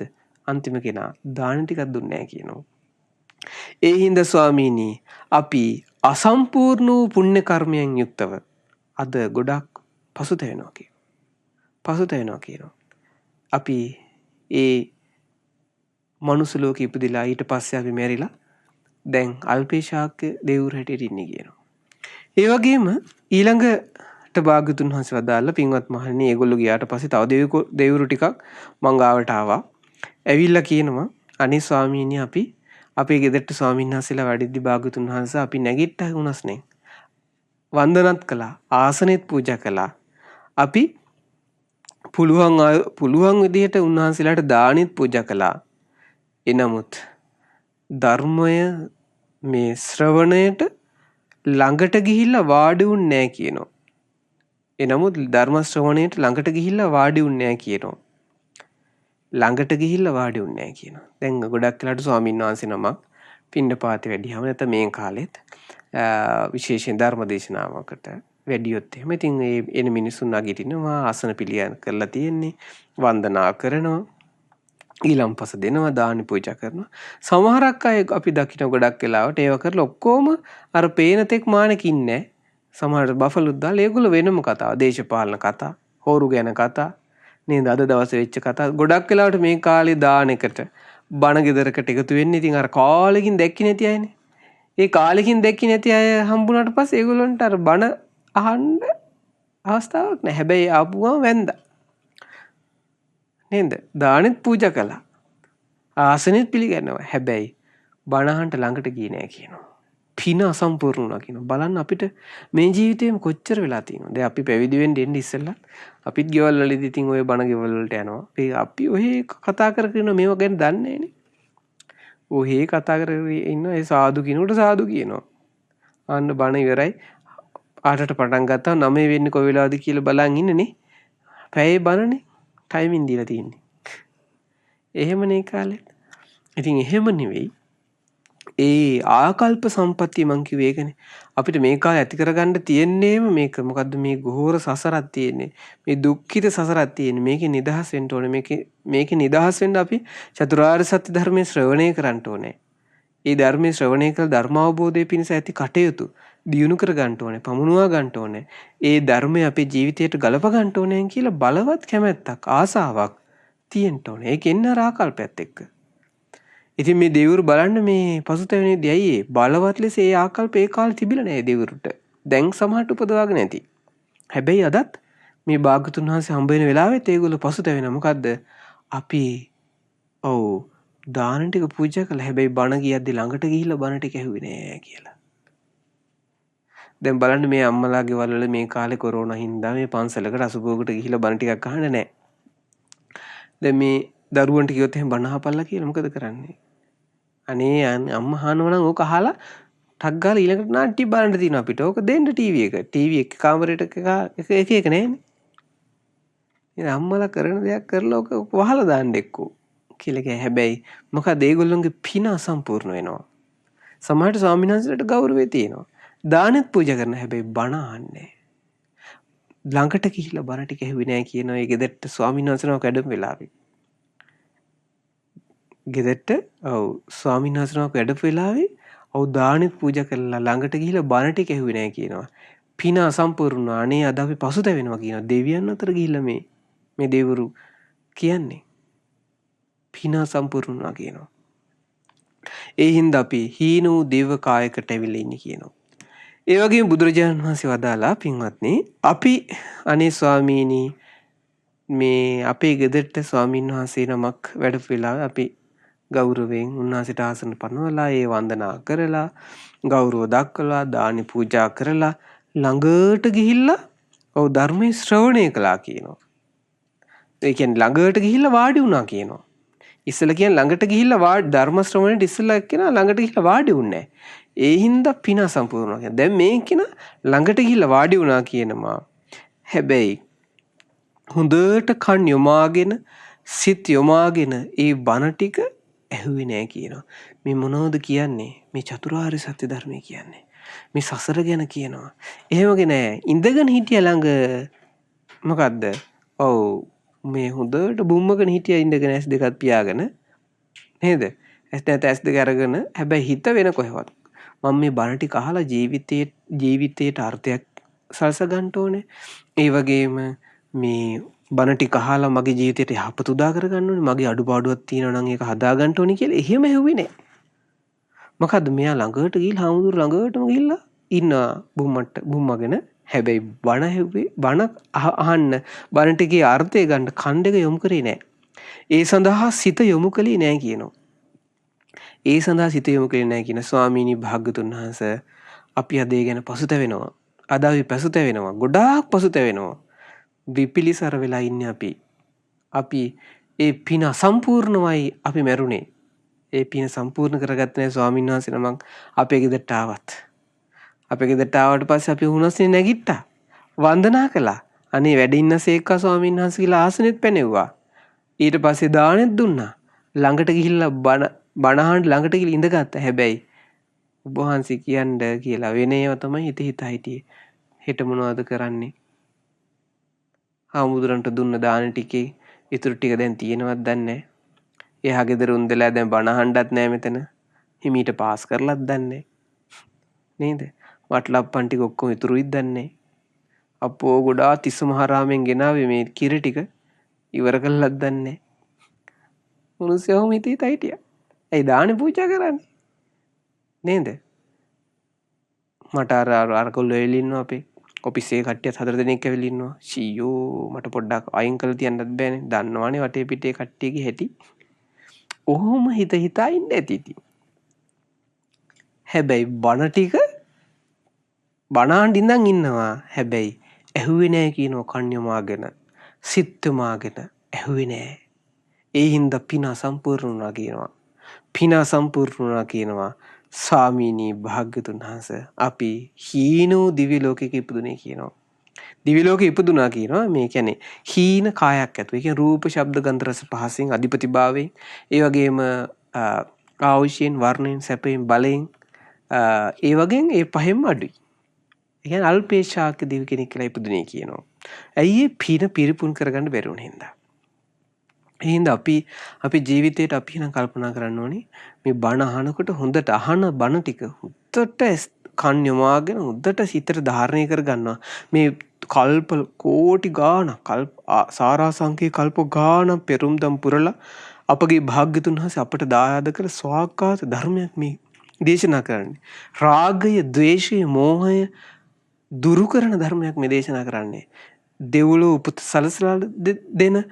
[SPEAKER 1] අන්තිම කෙනා දාන ටිකක් දුන්නේ නැහැ කියනවා. ඒ හින්දා ස්වාමීනි අපි අසම්පූර්ණ වූ පුණ්‍ය කර්මයන් යුක්තව අද ගොඩක් පසුතැවෙනවා කියනවා. අපි ඒ මනුස්ස ලෝකෙ ඉපදිලා ඊට පස්සේ අපි මැරිලා දැන් අල්පේශාක්‍ය දෙවිවරු හැටියට ඉන්නේ කියනවා. ඒ වගේම ඊළඟට භාග්‍යතුන් වහන්සේ වදාළ පින්වත් මහණෙනි ඒගොල්ලෝ ගියාට පස්සේ තව දෙවිවරු ටිකක් මං ගාවට ආවා. ඇවිල්ලා කියනවා අනේ ස්වාමීනි අපි අපේ ගෙදරට ස්වාමීන් වහන්සේලා වැඩිද්දි භාග්‍යතුන් වහන්සේ අපි නැගිට්ටා වුණස්නේ. වන්දනත් කළා. ආසනෙත් පූජා කළා. අපි පුළුවන් විදිහට උන්වහන්සේලාට දානෙත් පූජා කළා. එනමුත් ධර්මය මේ ශ්‍රවණයට ළඟට ගිහිල්ලා වාඩි වුන්නේ නැහැ කියනවා. එනමුත් ධර්ම ශ්‍රවණයට ළඟට ගිහිල්ලා වාඩි වුන්නේ නැහැ කියනවා. ළඟට ගිහිල්ලා වාඩි වුන්නේ නැහැ කියනවා. දැන් ගොඩක් වෙලාට ස්වාමීන් වහන්සේ නමක් පින්ඩපාතේ වැඩියම නැත්නම් මේ කාලෙත් විශේෂයෙන් ධර්ම දේශනාවකට වැඩියොත් එහෙම ඉතින් ඒ එන මිනිසුන් නැගිටිනවා ආසන පිළියම් කරලා තියෙන්නේ වන්දනා කරනවා ඊළම්පස දෙනවා දානි පූජා කරනවා සමහරක් අය අපි දකින්න ගොඩක් වෙලාවට ඒව කරලා ඔක්කොම අර පේන තෙක් මානකින් නැහැ සමහරට බෆලුත් දාලා ඒගොල්ලෝ වෙනම කතාව දේශපාලන කතා හොරු ගැන කතා නේද අද දවසේ වෙච්ච කතා ගොඩක් වෙලාවට මේ කාලේ දාන එකට බණ ගෙදරකට එකතු වෙන්නේ ඉතින් අර කාලෙකින් දැක්කේ නැති අයනේ ඒ කාලෙකින් දැක්කේ නැති අය හම්බුනාට පස්සේ ඒගොල්ලන්ට අර බණ අහන්න අවස්ථාවක් නැහැ. හැබැයි ආපුවම වැන්දා. නේද? දානෙත් පූජා කළා. ආසනෙත් පිළිගන්නවා. හැබැයි බණ අහන්න ළඟට ගියේ නැහැ කියනවා. පින අසම්පූර්ණ වුණා කියනවා. බලන්න අපිට මේ ජීවිතේම කොච්චර වෙලා තියෙනවද? දැන් අපි පැවිදි වෙන්න එන්න ඉස්සෙල්ලා අපිත් ගෙවල් වලදී ඉතින් ඔය බණ ගෙවල් වලට යනවා. අපි ඔය කතා කරගෙන මේව ගැන දන්නේ නැහනේ. ඔහේ කතා කරගෙන ඉන්න ඒ සාදු කිනුට සාදු කියනවා. අන්න බණ ඉවරයි. 8ට පටන් ගත්තා 9 වෙන්නේ කොයි වෙලාවද කියලා බලන් ඉන්නනේ. පැයේ බණනේ ටයිමින් දීලා තියෙන්නේ. එහෙමනේ කාලෙත්. ඉතින් එහෙම නෙවෙයි. ඒ ආකල්ප සම්පත්තිය මං කිව්වේ ඒකනේ. අපිට මේ කාලේ ඇති කරගන්න තියෙන්නේම මේක. මොකද්ද මේ ගෝර සසරක් තියෙන්නේ. මේ දුක්ඛිත සසරක් තියෙන්නේ. මේකේ නිදහස් වෙන්න ඕනේ. මේකේ නිදහස් වෙන්න අපි චතුරාර්ය සත්‍ය ධර්මයේ ශ්‍රවණය කරන්න ඕනේ. ඒ ධර්මයේ ශ්‍රවණය කළ ධර්ම අවබෝධය පිණිස ඇති කටයුතු දියුණු කර ගන්න ඕනේ. පමුණුවා ගන්න ඕනේ. ඒ ධර්මය අපේ ජීවිතයට ගලප ගන්න ඕනේ කියලා බලවත් කැමැත්තක් ආසාවක් තියෙන්න ඕනේ. ඒක එන්න ආකල්පයත් එක්ක. ඉතින් මේ දෙවිවරු බලන්න මේ පසුතැවෙනේදී ඇයි බලවත් ලෙස ඒ ආකල්ප ඒ කාලේ තිබිලා නැහැ දෙවිවරුට. දැන් සමහරට උපදවාගෙන නැති. හැබැයි අදත් මේ භාග්‍යතුන් වහන්සේ හම්බ වෙන වෙලාවෙත් ඒගොල්ලෝ පසුතැවෙනවා. මොකද්ද? අපි ඔව් දාන ටික පූජා කළා. හැබැයි බණ කියද්දි ළඟට ගිහිල්ලා බණ ටික ඇහුවේ නෑ කියලා. දැන් බලන්න මේ අම්මලාගේ වල මේ කාලේ කොරෝනා හින්දා මේ පන්සලකට අසුබුවකට ගිහිල්ලා බණ ටිකක් අහන්න නෑ. දැන් මේ දරුවන්ට කිව්වොත් එහෙනම් බණ අහපල්ලා කියලා මොකද කරන්නේ? අනේ අම්මා අහනවා නම් ඕක අහලා ටක් ගාලා ඊළඟට නාට්‍ය බලන්න තියෙනවා අපිට. ඕක දෙන්න ටීවී එක. ටීවී එක කාමරේට එක නෑනේ. ඉතින් අම්මලා කරන දෙයක් කරලා ඕක වහලා දාන්න එක්කෝ කියලා කිය. හැබැයි මොකද ඒගොල්ලොන්ගේ පින අසම්පූර්ණ වෙනවා. සමහරට ස්වාමීන් වහන්සේලාට ගෞරවය තියෙනවා. දානෙත් පූජා කරන හැබැයි බණ අහන්නේ. ළඟට ගිහිල්ලා බණ ටික ඇහුවේ නෑ කියනවා. ඒ ගෙදරට ස්වාමීන් වහන්සේනම වැඩම වෙලාවේ. ගෙදරට ඔව් ස්වාමීන් වහන්සේනම වැඩපු වෙලාවේ ඔව් දානෙත් පූජා කරලා ළඟට ගිහිල්ලා බණ ටික ඇහුවේ නෑ කියනවා. පින අසම්පූර්ණ. අනේ අද අපි පසුතැවෙනවා කියනවා. දෙවියන් අතර ගිහිල්ලා මේ දෙවිවරු කියන්නේ පින අසම්පූර්ණ වුණා කියනවා. ඒ හින්දා අපි හීන වූ දේව කායකට ඇවිල්ලා ඉන්නේ කියනවා. ඒ වගේම බුදුරජාණන් වහන්සේ වදාලා පින්වත්නි අපි අනේ ස්වාමීනි මේ අපේ ගෙදරට ස්වාමීන් වහන්සේ නමක් වැඩපු වෙලාවේ අපි ගෞරවයෙන් උන්වහන්සේට ආසන පනවලා ඒ වන්දනා කරලා ගෞරව දක්වලා දානි පූජා කරලා ළඟට ගිහිල්ලා ඔව් ධර්මයේ ශ්‍රවණය කළා කියනවා. ඒ කියන්නේ ළඟට ගිහිල්ලා වාඩි වුණා කියනවා. ඉස්සලා කියන්නේ ළඟට ගිහිල්ලා ධර්ම ශ්‍රවණයට ඉස්සලා කියනවා ළඟට ගිහිල්ලා වාඩි වුණේ නැහැ. ඒ හින්දා පින සම්පූර්ණ කියනවා. දැන් මේ කියන ළඟට ගිහිල්ලා වාඩි වුණා කියනවා. හැබැයි හොඳට කන් යොමාගෙන සිත යොමාගෙන ඒ බණ ටික ඇහුවේ නෑ කියනවා. මේ මොනවද කියන්නේ? මේ චතුරාර්ය සත්‍ය ධර්මය කියන්නේ. මේ සසර ගැන කියනවා. එහෙමගේ නෑ. ඉඳගෙන හිටිය ළඟ මොකද්ද? ඔව් මේ හොඳට බුම්මගෙන හිටියා ඉඳගෙන ඇස් දෙකත් පියාගෙන නේද? ඇස් නැත ඇස් දෙක අරගෙන හැබැයි හිත වෙන කොහෙවත්. මම මේ බණ ටික අහලා ජීවිතේට අර්ථයක් සලස ගන්න ඕනේ. ඒ වගේම මේ බණ ටික අහලා මගේ ජීවිතේට යහපත උදා කර ගන්න ඕනේ. මගේ අඩුපාඩුවක් තියෙනවා නම් ඒක හදා ගන්න ඕනේ කියලා එහෙම හෙව්වේ නෑ. මොකද්ද මෙයා ළඟට ගිහිල්ලා හාමුදුරු ළඟටම ගිහිල්ලා ඉන්නවා බුම්මගෙන. හැබැයි බණ හෙව්වේ බණ අහන්න බණ ටිකේ අර්ථය ගන්න කන් දෙක යොමු කරේ නෑ. ඒ සඳහා සිත යොමු කළේ නෑ කියනවා. ඒ සඳහා සිත යොමු කළේ නැහැ කියන ස්වාමීනි භාග්‍යතුන් වහන්සේ අපි අද ඒ ගැන පසුතැවෙනවා. අද අපි පසුතැවෙනවා. ගොඩාක් පසුතැවෙනවා. විපිලිසර වෙලා ඉන්නේ අපි. අපි ඒ පින සම්පූර්ණවයි අපි මැරුණේ. ඒ පින සම්පූර්ණ කරගත්තේ නැහැ ස්වාමීන් වහන්සේ නමක් අපේ ගෙදරට ආවත්. අපේ ගෙදරට ආවට පස්සේ අපි හුනස්නේ නැගිට්ටා. වන්දනා කළා. අනේ වැඩ ඉන්න සේක්කා ස්වාමීන් වහන්සේ කියලා ආසනෙත් පැනෙව්වා. ඊට පස්සේ දානෙත් දුන්නා. ළඟට ගිහිල්ලා බණ අහන්න ළඟට ගිහිල්ලා ඉඳගත්තා. හැබැයි ඔබ වහන්සේ කියන්න කියලා වෙන ඒවා තමයි හිතා හිටියේ. හෙට මොනවද කරන්නේ? හාමුදුරන්ට දුන්න දාන ටිකේ ඉතුරු ටික දැන් තියෙනවද දන්නේ නැහැ. එහා ගෙදර උන්දලා දැන් බණ අහන්නත් නැහැ මෙතන. හිමීට පාස් කරලත් දන්නේ නේද? වටලප්පන් ටික ඔක්කොම ඉතුරුයිද දන්නේ. අපෝ ගොඩාක් තිස්ස මහරාමෙන් ගෙනාවේ මේ කිරි ටික ඉවර කළාද දන්නේ. මිනිස්සුම හිතේ හිටියා. ඇයි දානේ පූජා කරන්නේ? නේද? මට අර කොල්ලෝ එළි ඉන්නවා අපේ ඔෆිස් එකේ කට්ටියත් 4 දෙනෙක් ඇවිල්ලා ඉන්නවා. සීයෝ මට පොඩ්ඩක් අයින් කරලා තියන්නත් බෑනේ. දන්නවනේ වටේ පිටේ කට්ටියගේ හැටි. ඔහොම හිතා ඉන්න ඇති ඉතින්. හැබැයි බණ ටික බණාන් ඉඳන් ඉන්නවා. හැබැයි ඇහුවේ නෑ කියනවා කන්‍යමාගෙන. සිත්තුමාගෙන ඇහුවේ නෑ. ඒ හින්දා පින සම්පූර්ණ වුණා කියනවා. පින සම්පූර්ණ වුණා කියනවා. ස්වාමීනි භාග්‍යතුන් වහන්සේ අපි හීනෝ දිව්‍ය ලෝකෙක ඉපදුනේ කියනවා. දිව්‍ය ලෝකෙ ඉපදුනා කියනවා. මේ කියන්නේ හීන කායක් ඇතුව. ඒ කියන්නේ රූප, ශබ්ද, ගන්ධ, රස, පහසෙන් අධිපතිභාවයෙන්, ඒ වගේම ආයුෂයෙන්, වර්ණයෙන්, සැපයෙන්, බලයෙන්, ඒ වගේම ඒ පහෙන්ම අඩුයි. ඒ කියන්නේ අල්පේශාක දිව්‍ය කෙනෙක් කියලා ඉපදුනේ කියනවා. ඇයි ඒ පින පිරිපුන් කරගන්න බැරි වුණ හින්දා. ඒ හින්දා අපි ජීවිතේට අපි නම් කල්පනා කරන්න ඕනේ මේ බණ අහනකොට හොඳට අහන බණ ටික හොඳට කන් යොමාගෙන හොඳට සිතට ධාරණය කරගන්නවා. මේ කල්ප කෝටි ගාණක් සාරාංශකේ කල්ප ගාණක් පෙරුම්දම් පුරලා අපගේ භාග්‍යතුන් වහන්සේ අපට දායාද කළ ස්වාක්කාත ධර්මයක් මේ දේශනා කරන්නේ. රාගය, ద్వේෂය, මෝහය දුරු කරන ධර්මයක් මේ දේශනා කරන්නේ. දෙව්ලොව උපත සලසලා දෙන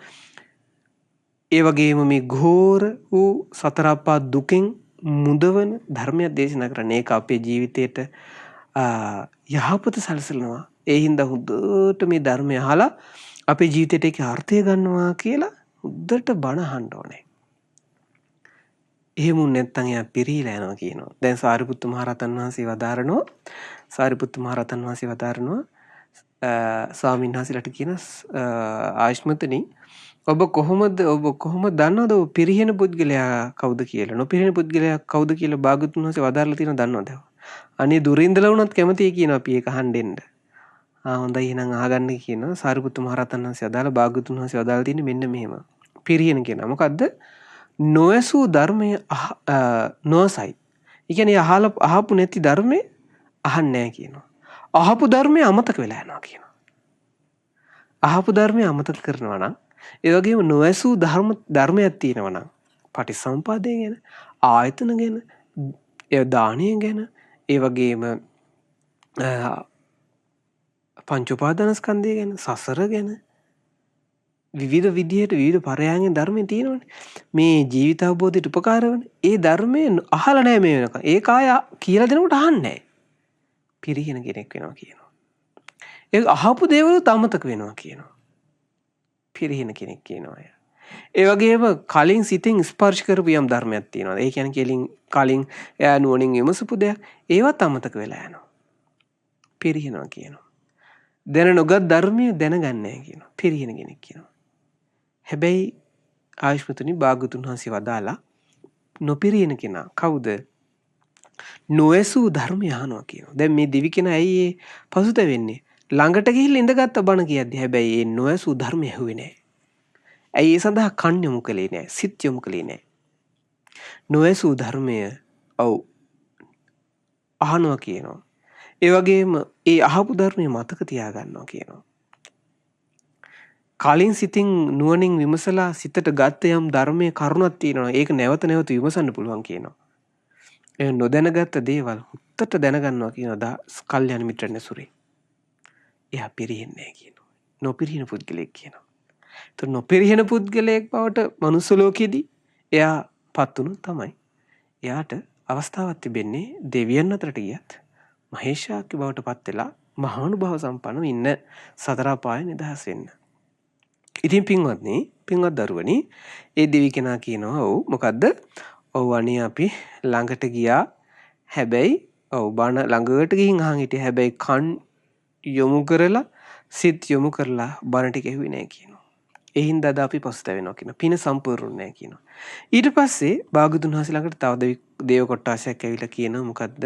[SPEAKER 1] ඒ වගේම මේ ඝෝර වූ සතර අපාය දුකෙන් මුදවන ධර්මයක් දේශනා කරන්නේ. ඒක අපේ ජීවිතේට යහපත සලසනවා. ඒ හින්දා හොඳට මේ ධර්මය අහලා අපේ ජීවිතේට ඒකේ අර්ථය ගන්නවා කියලා හොඳට බණ අහන්න ඕනේ. එහෙම නැත්නම් එයා පිරීලා යනවා කියනවා. දැන් සාරිපුත්ත මහ රහතන් වහන්සේ වදාරනවා. ස්වාමීන් වහන්සේලාට කියන ආයුෂ්මතනි ඔබ කොහොමද දන්නවද ඔබ පිරිහෙන පුද්ගලයා කවුද කියලා? නොපිරිහෙන පුද්ගලයා කවුද කියලා භාගතුන් වහන්සේ වදාරලා තියෙනවද දන්නවද? අනේ දුරින් ඉඳලා වුණත් කැමතියි කියනවා අපි ඒක අහන්න එන්න. හොඳයි එහෙනම් අහගන්න කියනවා. සාරිපුත්ත මහ රහතන් වහන්සේ අදාළ භාගතුන් වහන්සේ වදාලා තියෙන්නේ මෙන්න මෙහෙම. පිරිහෙන කියනවා. මොකද්ද? නොඇසූ ධර්මයේ නොසයි. ඒ කියන්නේ අහපු නැති ධර්මයේ අහන්නේ නැහැ කියනවා. අහපු ධර්මයේ අමතක වෙලා යනවා කියනවා. අහපු ධර්මයේ අමතක කරනවා නම් ඒ වගේම නොඇසූ ධර්මයක් තියෙනවා නම් පටිසම්පාදය ගැන, ආයතන ගැන, ඒ දානය ගැන, ඒ වගේම පංච උපාදානස්කන්ධය ගැන, සසර ගැන විවිධ විදිහට විවිධ පරයයන්ගෙන් ධර්මයේ තියෙනවනේ. මේ ජීවිත අවබෝධයට උපකාර වෙන. ඒ ධර්මයේ අහලා නැහැ මේ වෙනකන්. ඒක ආය කියලා දෙනකොට අහන්නේ නැහැ. පිරිහෙන කෙනෙක් වෙනවා කියනවා. ඒ අහපු දේවලුත් අමතක වෙනවා කියනවා. පිරිහෙන කෙනෙක් කියනවා අය. ඒ වගේම කලින් සිතෙන් ස්පර්ශ කරපු යම් ධර්මයක් තියෙනවා. ඒ කියන්නේ කලින් එයා නුවණින් විමසපු දෙයක් ඒවත් අමතක වෙලා යනවා. පිරිහෙනවා කියනවා. දැන නොගත් ධර්මයේ දැනගන්නේ නැහැ කියනවා. පිරිහෙන කෙනෙක් කියනවා. හැබැයි ආයුෂ්මතුනි භාගතුන් වහන්සේ වදාලා නොපිරිහෙන කෙනා කවුද? නොඇසූ ධර්මය අහනවා කියනවා. දැන් මේ දිවි කෙනා ඇයි පසුතැවෙන්නේ? ළඟට ගිහිල්ලා ඉඳගත්ත බණ කියද්දි හැබැයි ඒ නොඇසූ ධර්මය ඇහුවේ නැහැ. ඇයි ඒ සඳහා කන් යොමු කළේ නැහැ, සිත් යොමු කළේ නැහැ. නොඇසූ ධර්මය අහනවා කියනවා. ඒ වගේම ඒ අහපු ධර්මය මතක තියාගන්නවා කියනවා. කලින් සිතින් නුවණින් විමසලා සිතට ගත්ත යම් ධර්මයේ කරුණක් තියෙනවා. ඒක නැවත නැවත විමසන්න පුළුවන් කියනවා. ඒ නොදැනගත්ත දේවල් හුත්තට දැනගන්නවා කියනවා. කල්යාණ මිත්‍රන් ඇසුරේ. එයා පිරිහෙන්නේ නැහැ කියනවා. නොපිරිහෙන පුද්ගලයෙක් කියනවා. ඒතර නොපිරිහෙන පුද්ගලයෙක් බවට මනුස්ස ලෝකෙදී එයා පත් වුණොත් තමයි එයාට අවස්ථාවක් තිබෙන්නේ දෙවියන් අතරට ගියත් මහේශාක්‍ය බවට පත් වෙලා මහානුභාව සම්පන්නව ඉන්න සතර අපායේ නිදහස් වෙන්න. ඉතින් පින්වත් දරුවනි, ඒ දෙවි කෙනා කියනවා ඔව් මොකද්ද? ඔව් අනේ අපි ළඟට ගියා. හැබැයි ඔව් බණ ළඟට ගිහින් අහන් හිටියා. හැබැයි කන් යොමු කරලා සිත් යොමු කරලා බණ ටික ඇහුවේ නැහැ කියනවා. ඒ හින්දා අද අපි පසුතැවෙනවා කියනවා. පින සම්පූර්ණ නැහැ කියනවා. ඊට පස්සේ භාග්‍යතුන් වහන්සේ ළඟට තව දේව කොට්ටාසයක් ඇවිල්ලා කියනවා මොකද්ද?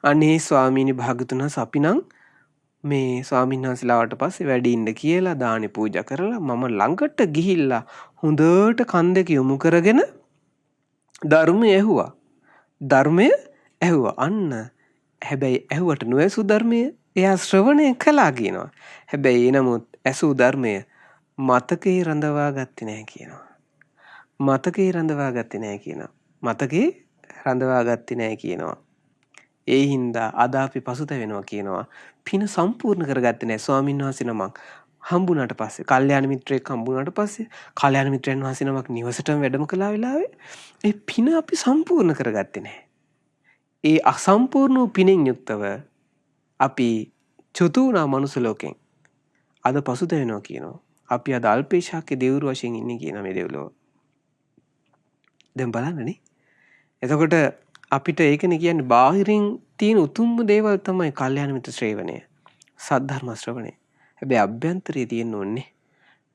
[SPEAKER 1] අනේ ස්වාමීනි භාග්‍යතුන් වහන්සේ අපි නම් මේ ස්වාමීන් වහන්සේලාට පස්සේ වැඩි ඉන්න කියලා දානි පූජා කරලා මම ළඟට ගිහිල්ලා හොඳට කන් දෙක යොමු කරගෙන ධර්මය ඇහුවා. ධර්මය ඇහුවා. අන්න හැබැයි ඇහුවට නොඇසු ධර්මය එයා ශ්‍රවණය කළා කියනවා. හැබැයි එනමුත් ඇසු ධර්මය මතකේ රඳවා ගත්තේ නැහැ කියනවා. මතකේ රඳවා ගත්තේ නැහැ කියනවා. මතකේ රඳවා ගත්තේ නැහැ කියනවා. ඒ හින්දා අද අපි පසුතැවෙනවා කියනවා. පින සම්පූර්ණ කරගත්තේ නැහැ. ස්වාමීන් වහන්සේ නමක් හම්බුණාට පස්සේ, කල්යාණ මිත්‍රයෙක් හම්බුණාට පස්සේ, කල්යාණ මිත්‍රයන් වහන්සේ නමක් නිවසටම වැඩම කළා වෙලාවේ ඒ පින අපි සම්පූර්ණ කරගත්තේ නැහැ. ඒ අසම්පූර්ණ වූ පිනෙන් යුක්තව අපි චුතු වුණා මනුස්ස ලෝකෙන්. අද පසුතැවෙනවා කියනවා. අපි අද අල්පේශාක්‍ය දෙවිවරු වශයෙන් ඉන්නේ කියන මේ දෙව්ලොව. දැන් බලන්නනේ. එතකොට අපිට ඒකනේ කියන්නේ බාහිරින් තියෙන උතුම්ම දේවල් තමයි කල්යාණ මිත්‍ර ශ්‍රේවණය, සද්ධර්ම ශ්‍රවණය. හැබැයි අභ්‍යන්තරයේ තියෙන්න ඕනේ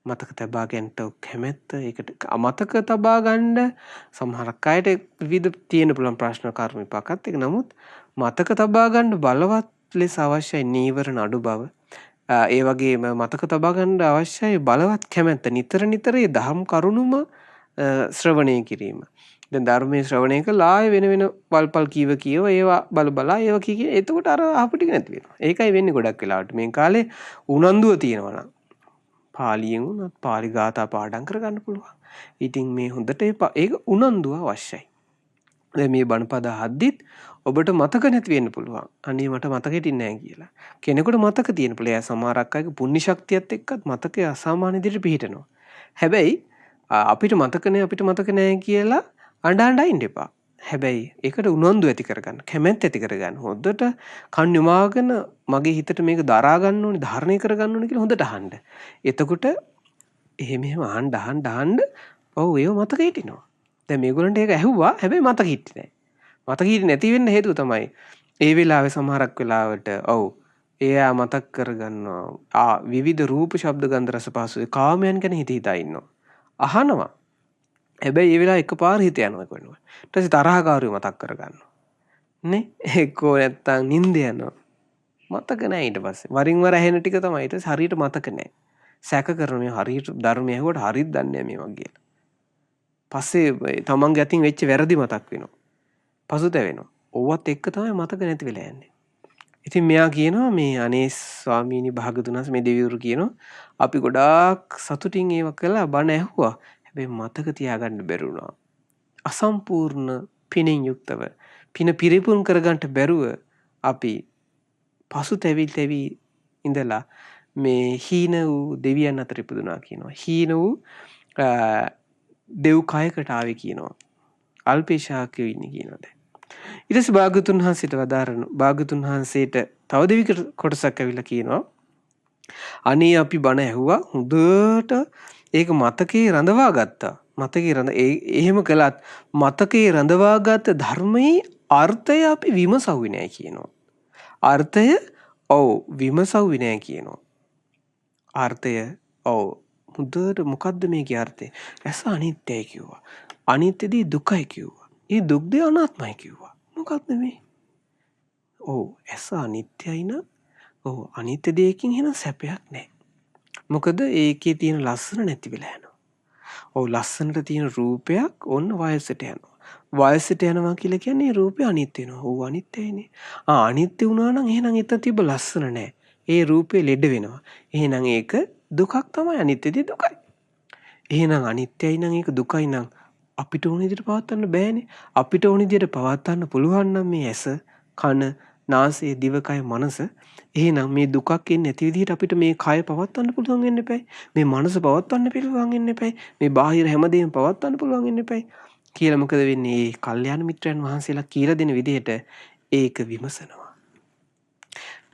[SPEAKER 1] මතක තබා ගන්නට කැමැත්ත. ඒකට අමතක තබා ගන්න සමහරක් අයට විවිධ තියෙන පුළුවන් ප්‍රශ්න කර්ම විපාකත් එක. නමුත් මතක තබා ගන්න බලවත් ලෙස අවශ්‍යයි නීවරණ අඩු බව. ඒ වගේම මතක තබා ගන්න අවශ්‍යයි බලවත් කැමැත්ත. නිතර ඒ ධර්ම කරුණුම ශ්‍රවණය කිරීම. දැන් ධර්මයේ ශ්‍රවණය කළා වෙන වල්පල් කියව ඒවා බලා ඒවා කිය එතකොට අර අහපු ටික නැති වෙනවා. ඒකයි වෙන්නේ ගොඩක් වෙලාවට. මේ කාලේ උනන්දුව තියෙනවා නම් පාලියෙන් උනත් පාලි ගාථා පාඩම් කරගන්න පුළුවන්. ඉතින් මේ හොඳට ඒක උනන්දුව අවශ්‍යයි. දැන් මේ බණපද අහද්දිත් ඔබට මතක නැති වෙන්න පුළුවන්. අනේ මට මතක හිටින්නේ නැහැ කියලා. කෙනෙකුට මතක තියෙන පුළුවන්. එයා සමහරක් අයගේ පුණ්‍ය ශක්තියත් එක්කත් මතකය අසාමාන්‍ය විදිහට පිහිටනවා. හැබැයි අපිට මතක නැහැ කියලා අඬ ඉන්න එපා. හැබැයි ඒකට උනන්දු ඇති කරගන්න, කැමැත්ත ඇති කරගන්න. හොඳට කන් යොමාගෙන මගේ හිතට මේක දරා ගන්න ඕනේ, ධාරණය කරගන්න ඕනේ කියලා හොඳට අහන්න. එතකොට එහෙම අහන්න ඔව් ඒව මතක හිටිනවා. දැන් මේගොල්ලන්ට ඒක ඇහුවා. හැබැයි මතක හිටින්නේ නැහැ. මතක හිටින්නේ නැති වෙන්න හේතුව තමයි ඒ වෙලාවේ සමහරක් වෙලාවට ඔව් එයා මතක් කරගන්නවා විවිධ රූප, ශබ්ද, ගන්ධ, රස, පහස කාමයන් ගැන හිතා ඉන්නවා. අහනවා. හැබැයි ඒ වෙලාව එකපාර හිත යනවා කොහෙන්ද. ඊට පස්සේ තරහකාරයෝ මතක් කරගන්නවා. නේ? එක්කෝ නැත්තම් නිින්ද යනවා. මතක නැහැ ඊට පස්සේ. වරින් වර ඇහෙන ටික තමයි ඊට හරියට මතක නැහැ. සැක කරන මේ හරියට ධර්මය ඇහුවට හරියට දන්නේ නැහැ මේවා කියලා. පස්සේ තමන්ගේ අතින් වෙච්ච වැරදි මතක් වෙනවා. පසුතැවෙනවා. ඕවත් එක්ක තමයි මතක නැති වෙලා යන්නේ. ඉතින් මෙයා කියනවා මේ අනේ ස්වාමීනි භාගතුන් වහන්සේ මේ දෙවිවරු කියනවා අපි ගොඩාක් සතුටින් ඒව කළා බණ ඇහුවා. හැබැයි මතක තියාගන්න බැරි වුණා. අසම්පූර්ණ පිනෙන් යුක්තව පින පිරිපුන් කරගන්න බැරුව අපි පසුතැවි ඉඳලා මේ හීන වූ දෙවියන් අතර ඉපදුනා කියනවා. හීන වූ දෙව් කයකට ආවේ කියනවා. අල්පේශාක්‍යෝ ඉන්නේ කියනවා දැන්. ඊට පස්සේ භාග්‍යතුන් වහන්සේට වදාරන භාග්‍යතුන් වහන්සේට තව දෙවි කොටසක් ඇවිල්ලා කියනවා අනේ අපි බණ ඇහුවා හොඳට ඒක මතකේ රඳවා ගත්තා. එහෙම කළත් මතකේ රඳවාගත් ධර්මයේ අර්ථය අපි විමසුවේ නැහැ කියනවා. අර්ථය විමසුවේ නැහැ කියනවා. අර්ථය හොඳට මොකද්ද මේකේ අර්ථය? ඇස අනිත්‍යයි කිව්වා. අනිත්‍යදී දුකයි කිව්වා. ඒ දුක් දෙය අනාත්මයි කිව්වා. මොකක්ද මේ? ඇස අනිත්‍යයි න අනිත්‍ය දෙයකින් එන සැපයක් නැහැ. මොකද ඒකේ තියෙන ලස්සන නැති වෙලා යනවා. ලස්සනට තියෙන රූපයක් ඔන්න වයසට යනවා. වයසට යනවා කියලා කියන්නේ රූපය අනිත්‍ය වෙනවා. අනිත්‍යයිනේ. අනිත්‍ය වුණා නම් එහෙනම් එතන තිබ්බ ලස්සන නැහැ. ඒ රූපේ ලෙඩ වෙනවා. එහෙනම් ඒක දුකක් තමයි. අනිත්‍යදී දුකයි. එහෙනම් අනිත්‍යයි නම් ඒක දුකයි නම් අපිට ඕන විදිහට පවත්වන්න බෑනේ. අපිට ඕන විදිහට පවත්වන්න පුළුවන් නම් මේ ඇස, කන, නාසය, දිවකය, මනස එහෙනම් මේ දුකක් එන්නේ නැති විදිහට අපිට මේ කය පවත්වන්න පුළුවන් වෙන්න එපයි. මේ මනස පවත්වන්න පුළුවන් වෙන්න එපයි. මේ බාහිර හැමදේම පවත්වන්න පුළුවන් වෙන්න එපයි. කියලා මොකද වෙන්නේ? මේ කල්යාණ මිත්‍රයන් වහන්සේලා කියලා දෙන විදිහට ඒක විමසනවා.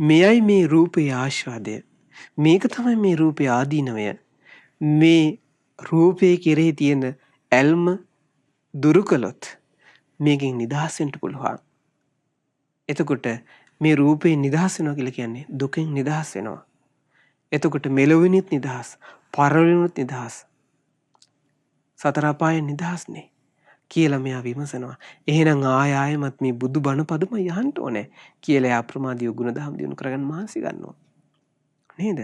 [SPEAKER 1] මෙයයි මේ රූපේ ආස්වාදය. මේක තමයි මේ රූපේ ආදීනවය. මේ රූපේ කෙරෙහි තියෙන ඇල්ම දුරු කළොත් මේකෙන් නිදහස් වෙන්න පුළුවන්. එතකොට මේ රූපේ නිදහස් වෙනවා කියලා කියන්නේ දුකෙන් නිදහස් වෙනවා. එතකොට මෙලොවිනුත් නිදහස්, පරලොවිනුත් නිදහස්, සතර අපායෙන් නිදහස්නේ කියලා මෙයා විමසනවා. එහෙනම් ආයෙමත් මේ බුදු බණ පදම යහන්න ඕනේ කියලා අප්‍රමාදීව ගුණධම් දිනු කරගන්න මහන්සි ගන්නවා. නේද?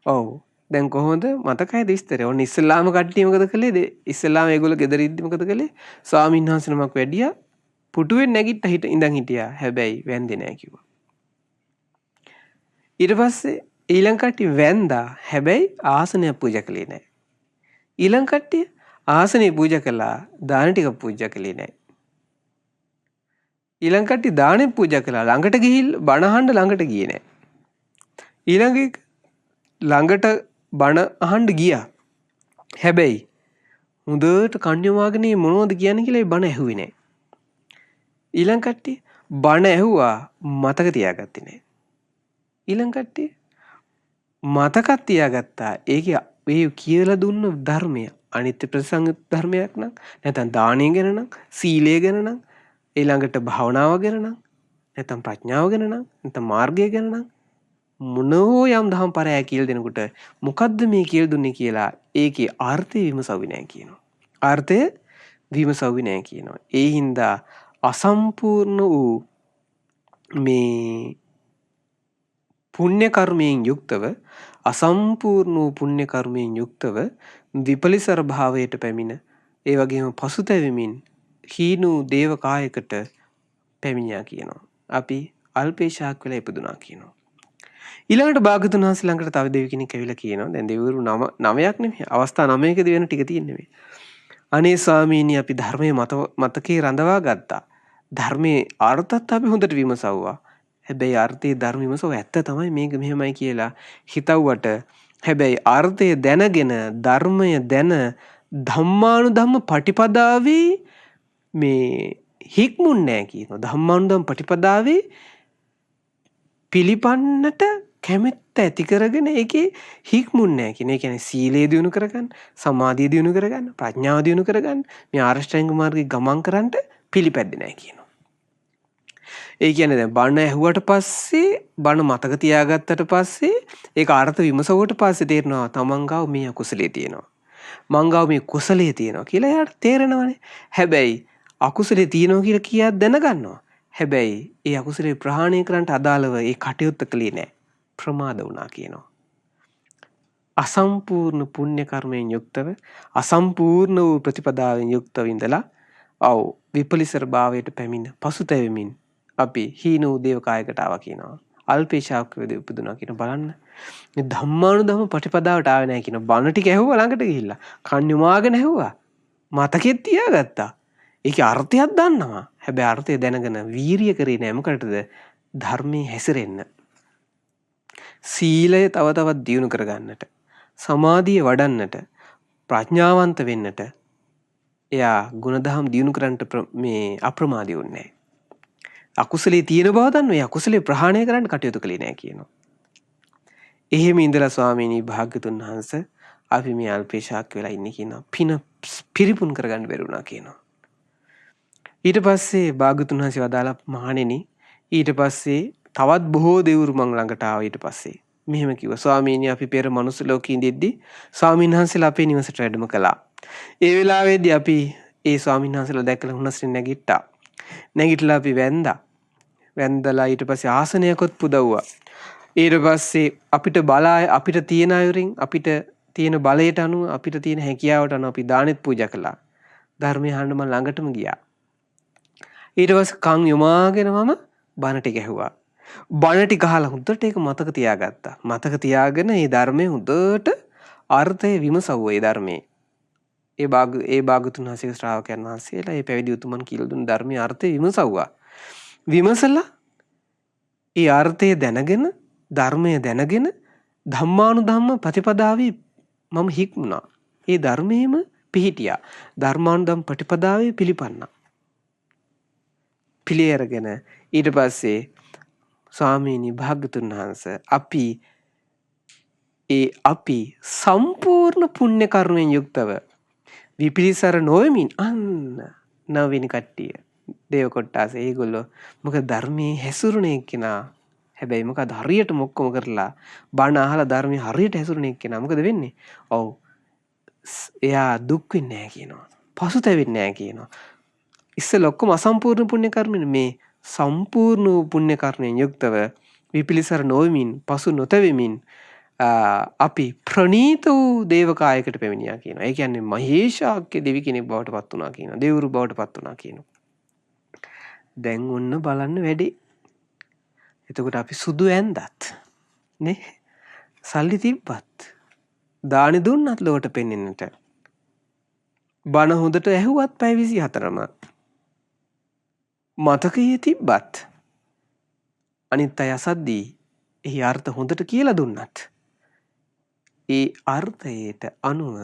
[SPEAKER 1] ඔව්. දැන් කොහොමද මතකයිද විස්තරය? ඔන්න ඉස්ලාම කට්ටිය මොකද කළේ? ඉස්ලාම ඒගොල්ලෝ ගෙදර ඉද්දි මොකද කළේ? ස්වාමීන් වහන්සේ නමක් වැඩියා පුටුවෙන් නැගිට්ට ඉඳන් හිටියා. හැබැයි වැන්දේ නැහැ කිව්වා. ඊට පස්සේ ඊළඟ කට්ටිය වැන්දා. හැබැයි ආසනය පූජා කළේ නැහැ. ඊළඟ කට්ටිය ආසනේ පූජා කළා. දාන ටික පූජා කළේ නැහැ. ඊළඟ කට්ටිය දානෙ පූජා කළා. ළඟට ගිහිල්ලා බණ අහන්න ළඟට ගියේ නැහැ. ඊළඟ එක ළඟට බණ අහන්න ගියා. හැබැයි හොඳට කන් යොමාගෙන මොනවද කියන්නේ කියලා ඒ බණ ඇහුවේ නැහැ. ඊළඟ කට්ටිය බණ ඇහුවා මතක තියාගත්තේ නැහැ. ඊළඟ කට්ටිය මතකත් තියාගත්තා. ඒකේ ඒ කියලා දුන්න ධර්මය අනිත්‍ය ප්‍රතිසංයුත් ධර්මයක් නම් නැත්නම් දානය ගැන නම් සීලය ගැන නම් ඊළඟට භාවනාව ගැන නම් නැත්නම් ප්‍රඥාව ගැන නම් නැත්නම් මාර්ගය ගැන නම් මොනෝ යම් දහම් පරයය කියලා දෙනකොට මොකද්ද මේ කියලා දුන්නේ කියලා ඒකේ අර්ථය විමසුවේ නැහැ කියනවා. අර්ථය විමසුවේ නැහැ කියනවා. ඒ හින්දා අසම්පූර්ණ වූ මේ පුණ්‍ය කර්මයෙන් යුක්තව අසම්පූර්ණ වූ පුණ්‍ය කර්මයෙන් යුක්තව විපලිසර භාවයට පැමිණ ඒ වගේම පසුතැවෙමින් හීනු දේව කායකට පැමිණියා කියනවා. අපි අල්පේශාක් වෙලා ඉපදුනා කියනවා. ඊළඟට භාගතුන් වහන්සේ ළඟට තව දෙවි කෙනෙක් ඇවිල්ලා කියනවා. දැන් දෙවිවරු 9ක් නෙමෙයි. අවස්ථා 9කදී වෙන ටික තියෙන්නේ මේ. අනේ ස්වාමීනි අපි ධර්මයේ මතකේ රඳවා ගත්තා. ධර්මයේ අර්ථත් අපි හොඳට විමසවුවා. හැබැයි අර්ථයේ ධර්ම විමසව ඇත්ත තමයි මේක මෙහෙමයි කියලා හිතවුවට හැබැයි අර්ථය දැනගෙන ධර්මය දැන ධම්මානුධම්ම පටිපදාවේ මේ හික්මුන්නේ නැහැ කියනවා. ධම්මානුධම්ම පටිපදාවේ පිළිපන්නට කැමැත්ත ඇති කරගෙන ඒකේ හික්මුන්නේ නැහැ කියන. ඒ කියන්නේ සීලය දියුණු කරගන්න, සමාධිය දියුණු කරගන්න, ප්‍රඥාව දියුණු කරගන්න, මේ ආරෂ්ඨාංග මාර්ගේ ගමන් කරන්නට පිළිපැද්දේ නැහැ කියනවා. ඒ කියන්නේ දැන් බණ ඇහුවට පස්සේ බණ මතක තියාගත්තට පස්සේ ඒක අර්ථ විමසුවට පස්සේ තේරෙනවා තමන් ගාව මේ අකුසලයේ තියෙනවා. මං ගාව මේ කුසලයේ තියෙනවා කියලා එයාට තේරෙනවනේ. හැබැයි අකුසලයේ තියෙනවා කියලා කියා දැනගන්නවා. හැබැයි ඒ අකුසලේ ප්‍රහාණය කරන්නට අදාළව ඒ කටයුත්ත කළේ නැහැ. ප්‍රමාද වුණා කියනවා. අසම්පූර්ණ පුණ්‍ය කර්මයෙන් යුක්තව අසම්පූර්ණ වූ ප්‍රතිපදාවෙන් යුක්තව ඉඳලා විපලිසර භාවයට පැමිණ පසුතැවෙමින් අපි හීන වූ දේව කායකට ආවා කියනවා. අල්පේශාක්‍යවද උපදුනා කියන බලන්න. මේ ධම්මානුධම්ම ප්‍රතිපදාවට ආවේ නැහැ කියන බණ ටික ඇහුවා ළඟට ගිහිල්ලා. කන් යොමාගෙන ඇහුවා. මතකෙත් තියාගත්තා. ඒකේ අර්ථයක් දන්නවා. හැබැයි අර්ථය දැනගෙන වීරිය කරේ නැහැ. මොකටද? ධර්මයේ හැසිරෙන්න. සීලය තව තවත් දියුණු කරගන්නට. සමාධිය වඩන්නට. ප්‍රඥාවන්ත වෙන්නට. එයා ගුණධම් දියුණු කරන්නට මේ අප්‍රමාදී වුණේ නැහැ. අකුසලයේ තියෙන බව දන්නවා. ඒ අකුසලයේ ප්‍රහාණය කරන්න කටයුතු කළේ නැහැ කියනවා. එහෙම ඉඳලා ස්වාමීනි භාග්‍යතුන් වහන්සේ අපි මේ අල්පේශාක් වෙලා ඉන්නේ කියනවා. පින පිරිපුන් කරගන්න බැරුණා කියනවා. ඊට පස්සේ භාග්‍යතුන් වහන්සේ වදාලා මහණෙනි ඊට පස්සේ තවත් බොහෝ දෙවිවරු මං ළඟට ආවා. ඊට පස්සේ මෙහෙම කිව්වා ස්වාමීනි අපි පෙර මනුස්ස ලෝකේ ඉඳිද්දි ස්වාමීන් වහන්සේලා අපේ නිවසට වැඩම කළා. ඒ වෙලාවේදී අපි ඒ ස්වාමීන් වහන්සේලා දැකලා හුනස්රින් නැගිට්ටා. නැගිටලා අපි වැන්දා. වැන්දලා ඊට පස්සේ ආසනයකොත් පුදවුවා. ඊට පස්සේ අපිට තියෙන අයුරින් අපිට තියෙන බලයට අනුව අපිට තියෙන හැකියාවට අනුව අපි දානෙත් පූජා කළා. ධර්මය අහන්න මම ළඟටම ගියා. ඊට පස්සේ කන් යොමාගෙන මම බණ ටික ඇහුවා. බණ ටික අහලා හොඳට ඒක මතක තියාගත්තා. මතක තියාගෙන මේ ධර්මයේ හොඳට අර්ථය විමසුවා. ඒ ධර්මයේ ඒ භාගතුන් වහන්සේගේ ශ්‍රාවකයන් වහන්සේලා ඒ පැවිදි උතුමන් කියලා දුන්න ධර්මයේ අර්ථය විමසුවා. විමසලා ඒ අර්ථය දැනගෙන ධර්මය දැනගෙන ධම්මානුධම්ම ප්‍රතිපදාවේ මම හික්මුණා. ඒ ධර්මයේම පිහිටියා. ධර්මානුධම් ප්‍රතිපදාවේ පිළිපන්නා. පිළි අරගෙන ඊට පස්සේ ස්වාමීනි භාග්‍යතුන් වහන්සේ අපි සම්පූර්ණ පුණ්‍ය කර්මයෙන් යුක්තව විපිලිසර නොවෙමින් අන්න නවවෙනි කට්ටිය දේව කොට්ටාස ඒගොල්ලෝ මොකද ධර්මයේ හැසිරුණේ කෙනා හැබැයි මොකද හරියට මොක්කොම කරලා බණ අහලා ධර්මයේ හරියට හැසිරුණේ කෙනා මොකද වෙන්නේ? ඔව් එයා දුක් වෙන්නේ නැහැ කියනවා. පසුතැවෙන්නේ නැහැ කියනවා. ඉස්සෙල්ලා ඔක්කොම අසම්පූර්ණ පුණ්‍ය කර්මනේ මේ සම්පූර්ණ පුණ්‍ය කර්මයෙන් යුක්තව විපිලිසර නොවෙමින් පසු නොතැවෙමින් අපි ප්‍රණීත වූ දේවකායකට පැමිණියා කියනවා. ඒ කියන්නේ මහේශාක්‍ය දෙවි කෙනෙක් බවට පත් වුණා කියනවා. දෙවිවරු බවට පත් වුණා කියනවා. දැන් ඔන්න බලන්න වැඩේ. එතකොට අපි සුදු ඇඳත් නේ සල්ලි තිබ්බත් දානි දුන්නත් ලොවට පෙන්වෙන්නට බණ හොඳට ඇහුවත් පැය 24ම මතකයේ තිබ්බත් අනිත් අය අසද්දී එහි අර්ථ හොඳට කියලා දුන්නත් ඒ අර්ථයට අනුව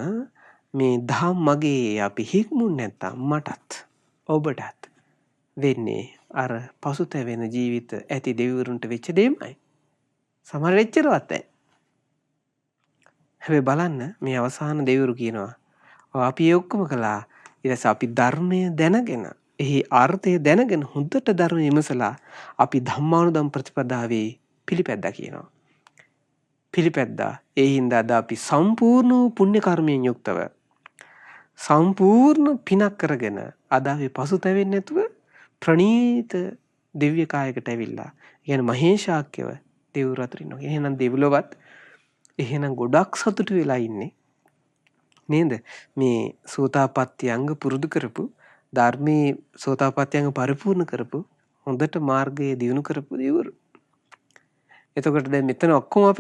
[SPEAKER 1] මේ දහම් මගේ අපි හික්මුන් නැත්තම් මටත් ඔබටත් වෙන්නේ අර පසුතැවෙන ජීවිත ඇති දෙවිවරුන්ට වෙච්ච දෙයමයි. සමහර වෙච්චරවත් නැහැ. හැබැයි බලන්න මේ අවසාන දෙවිවරු කියනවා අපි ඒ ඔක්කොම කළා. ඊට පස්සේ අපි ධර්මය දැනගෙන එහි අර්ථය දැනගෙන හොඳට ධර්ම විමසලා අපි ධම්මානුධම් ප්‍රතිපදාවේ පිළිපැද්දා කියනවා. පිළිපැද්දා. ඒ හින්දා අද අපි සම්පූර්ණ පුණ්‍ය කර්මයෙන් යුක්තව සම්පූර්ණ පිනක් කරගෙන අද අපි පසුතැවෙන්නේ නැතුව ප්‍රණීත දිව්‍ය කායකට ඇවිල්ලා. කියන්නේ මහේශාක්‍යව දෙවිවරු අතර ඉන්නවා. එහෙනම් දෙවිලොවත් එහෙනම් ගොඩක් සතුටු වෙලා ඉන්නේ. නේද? මේ සෝතාපට්ටි අංග පුරුදු කරපු ධර්මයේ සෝතාපට්ටි අංග පරිපූර්ණ කරපු හොඳට මාර්ගයේ දියුණු කරපු දෙවිවරු. එතකොට දැන් මෙතන ඔක්කොම